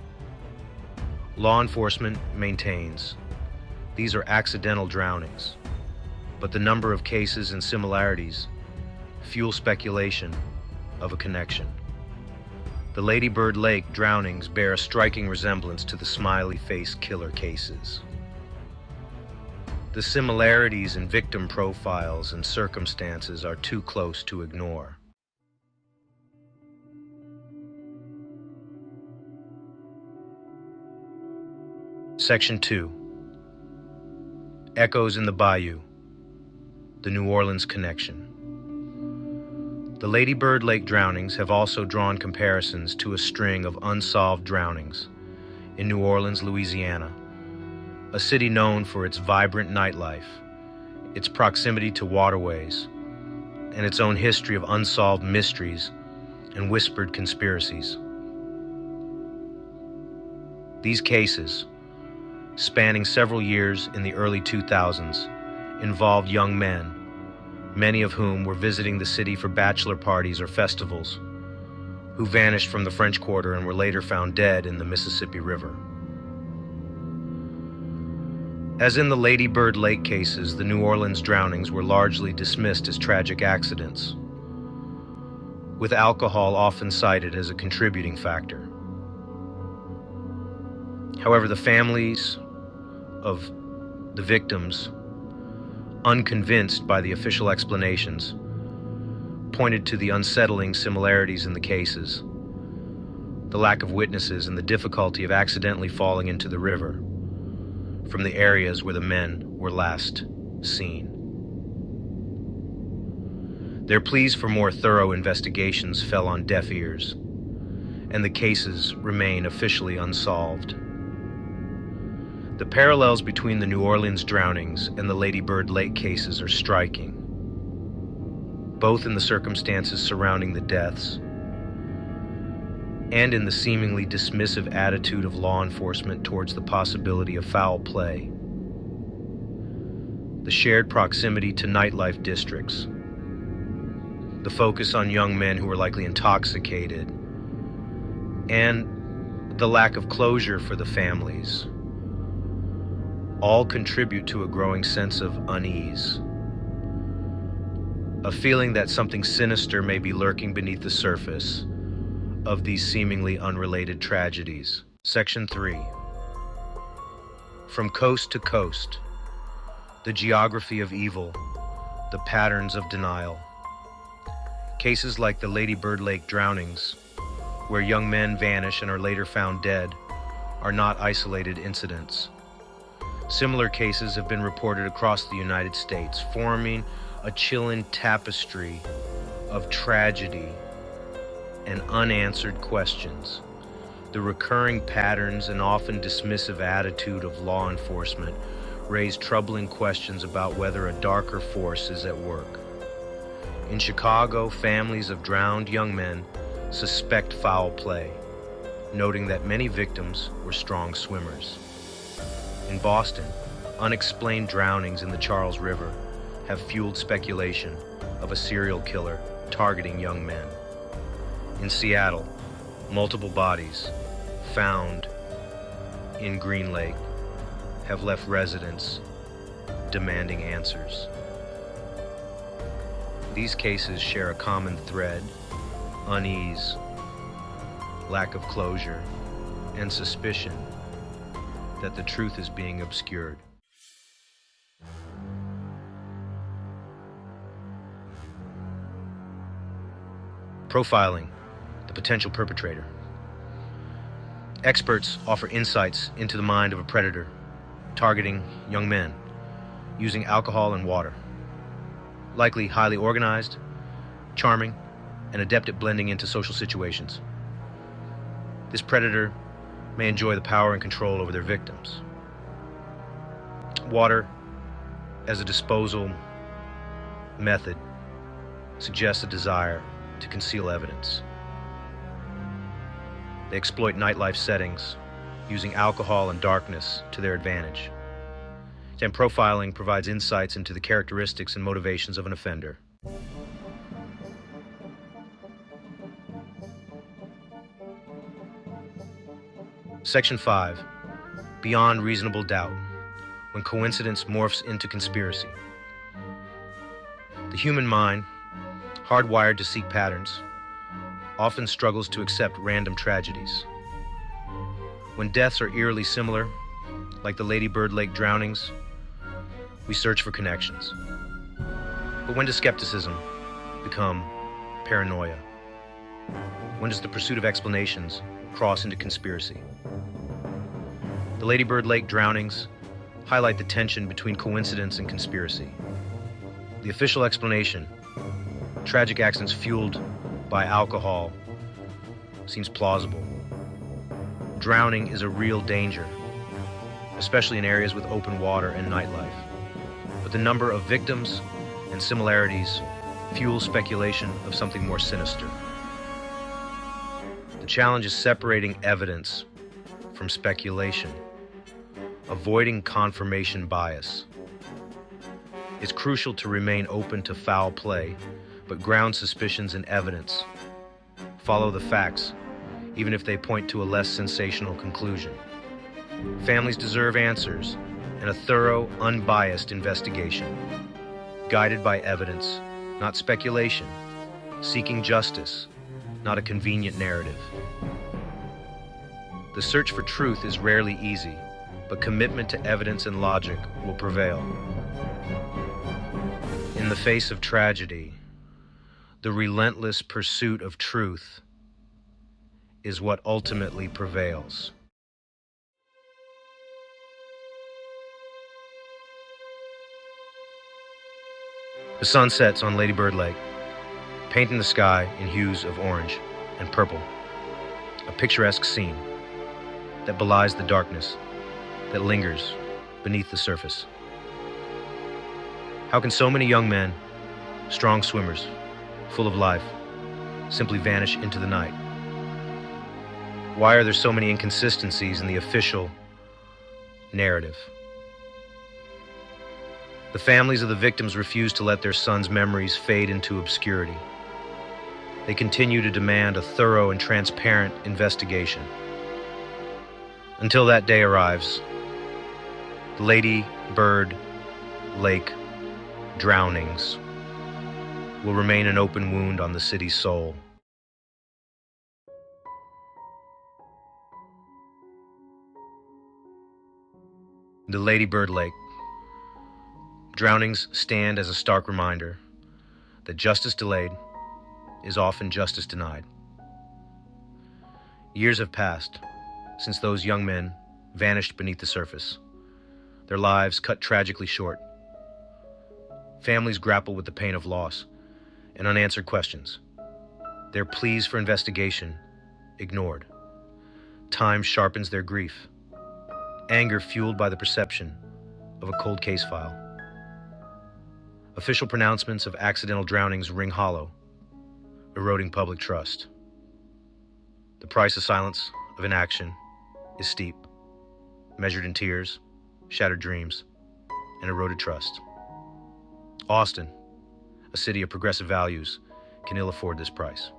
Law enforcement maintains these are accidental drownings, but the number of cases and similarities fuel speculation of a connection. The Lady Bird Lake drownings bear a striking resemblance to the Smiley Face Killer cases. The similarities in victim profiles and circumstances are too close to ignore. Section 2. Echoes in the Bayou, the New Orleans connection. The Lady Bird Lake drownings have also drawn comparisons to a string of unsolved drownings in New Orleans, Louisiana, a city known for its vibrant nightlife, its proximity to waterways, and its own history of unsolved mysteries and whispered conspiracies. These cases, spanning several years in the early 2000s, involved young men, many of whom were visiting the city for bachelor parties or festivals, who vanished from the French Quarter and were later found dead in the Mississippi River. As in the Lady Bird Lake cases, the New Orleans drownings were largely dismissed as tragic accidents, with alcohol often cited as a contributing factor. However, the families of the victims, unconvinced by the official explanations, pointed to the unsettling similarities in the cases, the lack of witnesses, and the difficulty of accidentally falling into the river from the areas where the men were last seen. Their pleas for more thorough investigations fell on deaf ears, and the cases remain officially unsolved. The parallels between the New Orleans drownings and the Lady Bird Lake cases are striking, both in the circumstances surrounding the deaths and in the seemingly dismissive attitude of law enforcement towards the possibility of foul play. The shared proximity to nightlife districts, the focus on young men who were likely intoxicated, and the lack of closure for the families all contribute to a growing sense of unease, a feeling that something sinister may be lurking beneath the surface of these seemingly unrelated tragedies. Section 3. From coast to coast, the geography of evil, the patterns of denial. Cases like the Lady Bird Lake drownings, where young men vanish and are later found dead, are not isolated incidents. Similar cases have been reported across the United States, forming a chilling tapestry of tragedy and unanswered questions. The recurring patterns and often dismissive attitude of law enforcement raise troubling questions about whether a darker force is at work. In Chicago, families of drowned young men suspect foul play, noting that many victims were strong swimmers. In Boston, unexplained drownings in the Charles River have fueled speculation of a serial killer targeting young men. In Seattle, multiple bodies found in Green Lake have left residents demanding answers. These cases share a common thread: unease, lack of closure, and suspicion that the truth is being obscured. Profiling the potential perpetrator. Experts offer insights into the mind of a predator targeting young men using alcohol and water. Likely highly organized, charming, and adept at blending into social situations. This predator may enjoy the power and control over their victims. Water as a disposal method suggests a desire to conceal evidence. They exploit nightlife settings, using alcohol and darkness to their advantage. And profiling provides insights into the characteristics and motivations of an offender. Section 5. Beyond reasonable doubt, when coincidence morphs into conspiracy. The human mind, hardwired to seek patterns, often struggles to accept random tragedies. When deaths are eerily similar, like the Lady Bird Lake drownings, we search for connections. But when does skepticism become paranoia? When does the pursuit of explanations cross into conspiracy? The Lady Bird Lake drownings highlight the tension between coincidence and conspiracy. The official explanation, tragic accidents fueled by alcohol, seems plausible. Drowning is a real danger, especially in areas with open water and nightlife. But the number of victims and similarities fuel speculation of something more sinister. The challenge is separating evidence from speculation, avoiding confirmation bias. It's crucial to remain open to foul play, but ground suspicions in evidence. Follow the facts, even if they point to a less sensational conclusion. Families deserve answers and a thorough, unbiased investigation, guided by evidence, not speculation, seeking justice, not a convenient narrative. The search for truth is rarely easy, but commitment to evidence and logic will prevail. In the face of tragedy, the relentless pursuit of truth is what ultimately prevails. The sun sets on Lady Bird Lake, painting the sky in hues of orange and purple, a picturesque scene that belies the darkness that lingers beneath the surface. How can so many young men, strong swimmers, full of life, simply vanish into the night? Why are there so many inconsistencies in the official narrative? The families of the victims refuse to let their sons' memories fade into obscurity. They continue to demand a thorough and transparent investigation. Until that day arrives, the Lady Bird Lake drownings will remain an open wound on the city's soul. The Lady Bird Lake drownings stand as a stark reminder that justice delayed is often justice denied. Years have passed since those young men vanished beneath the surface, their lives cut tragically short. Families grapple with the pain of loss and unanswered questions, their pleas for investigation ignored. Time sharpens their grief, anger fueled by the perception of a cold case file. Official pronouncements of accidental drownings ring hollow, eroding public trust. The price of silence, of inaction, is steep, measured in tears, shattered dreams, and eroded trust. Austin, a city of progressive values, can ill afford this price.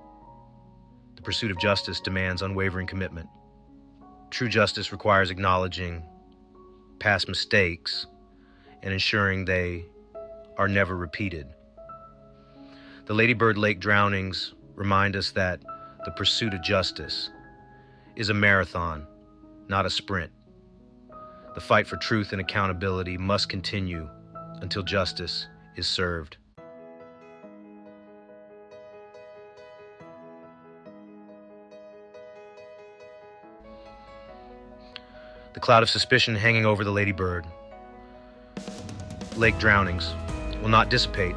The pursuit of justice demands unwavering commitment. True justice requires acknowledging past mistakes and ensuring they are never repeated. The Lady Bird Lake drownings remind us that the pursuit of justice is a marathon, not a sprint. The fight for truth and accountability must continue until justice is served. The cloud of suspicion hanging over the Lady Bird Lake drownings will not dissipate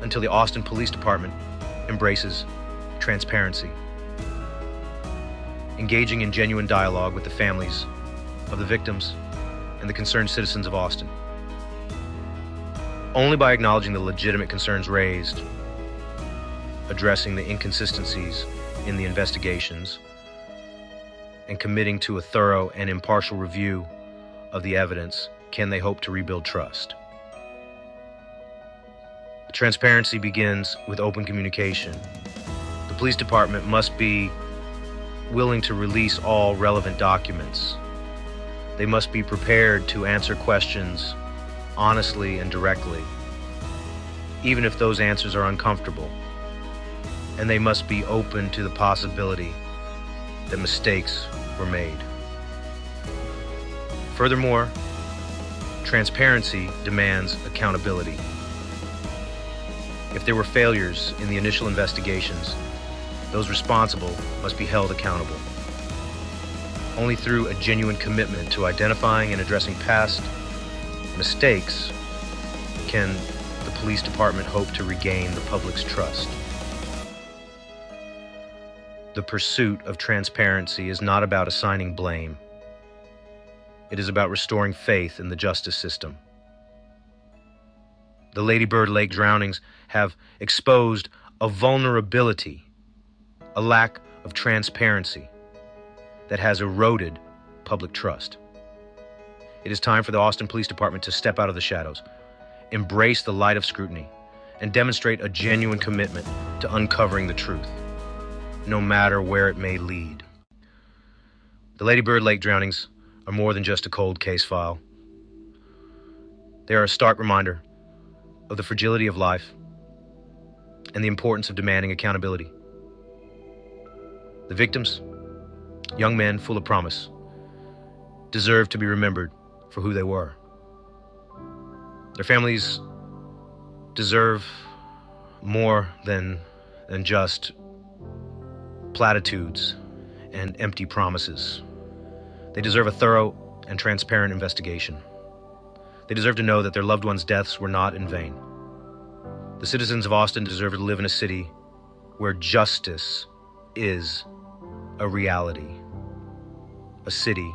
until the Austin Police Department embraces transparency, engaging in genuine dialogue with the families of the victims and the concerned citizens of Austin. Only by acknowledging the legitimate concerns raised, addressing the inconsistencies in the investigations, and committing to a thorough and impartial review of the evidence can they hope to rebuild trust. Transparency begins with open communication. The police department must be willing to release all relevant documents. They must be prepared to answer questions honestly and directly, even if those answers are uncomfortable. And they must be open to the possibility that mistakes were made. Furthermore, transparency demands accountability. If there were failures in the initial investigations, those responsible must be held accountable. Only through a genuine commitment to identifying and addressing past mistakes can the police department hope to regain the public's trust. The pursuit of transparency is not about assigning blame. It is about restoring faith in the justice system. The Lady Bird Lake drownings have exposed a vulnerability, a lack of transparency that has eroded public trust. It is time for the Austin Police Department to step out of the shadows, embrace the light of scrutiny, and demonstrate a genuine commitment to uncovering the truth, no matter where it may lead. The Lady Bird Lake drownings are more than just a cold case file. They are a stark reminder of the fragility of life and the importance of demanding accountability. The victims, young men full of promise, deserve to be remembered for who they were. Their families deserve more than just platitudes and empty promises. They deserve a thorough and transparent investigation. They deserve to know that their loved ones' deaths were not in vain. The citizens of Austin deserve to live in a city where justice is a reality. A city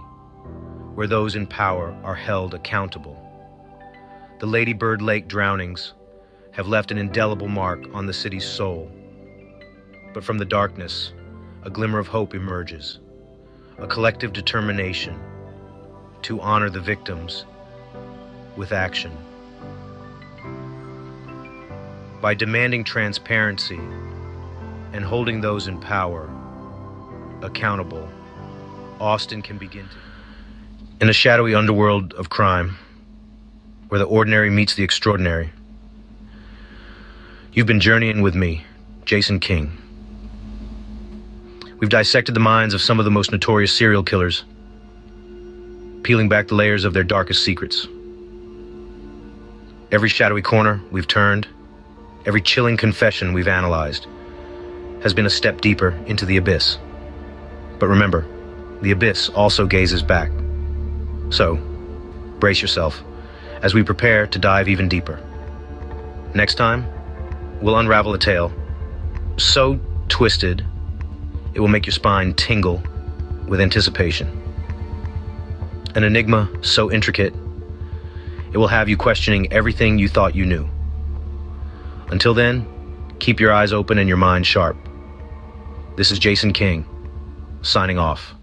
where those in power are held accountable. The Lady Bird Lake drownings have left an indelible mark on the city's soul. But from the darkness, a glimmer of hope emerges. a collective determination to honor the victims with action. By demanding transparency and holding those in power accountable, Austin can begin to... In a shadowy underworld of crime, where the ordinary meets the extraordinary, you've been journeying with me, Jason King. We've dissected the minds of some of the most notorious serial killers, peeling back the layers of their darkest secrets. Every shadowy corner we've turned, every chilling confession we've analyzed, has been a step deeper into the abyss. But remember, the abyss also gazes back. So, brace yourself as we prepare to dive even deeper. Next time, we'll unravel a tale so twisted it will make your spine tingle with anticipation. An enigma so intricate it will have you questioning everything you thought you knew. Until then, keep your eyes open and your mind sharp. This is Jason King, signing off.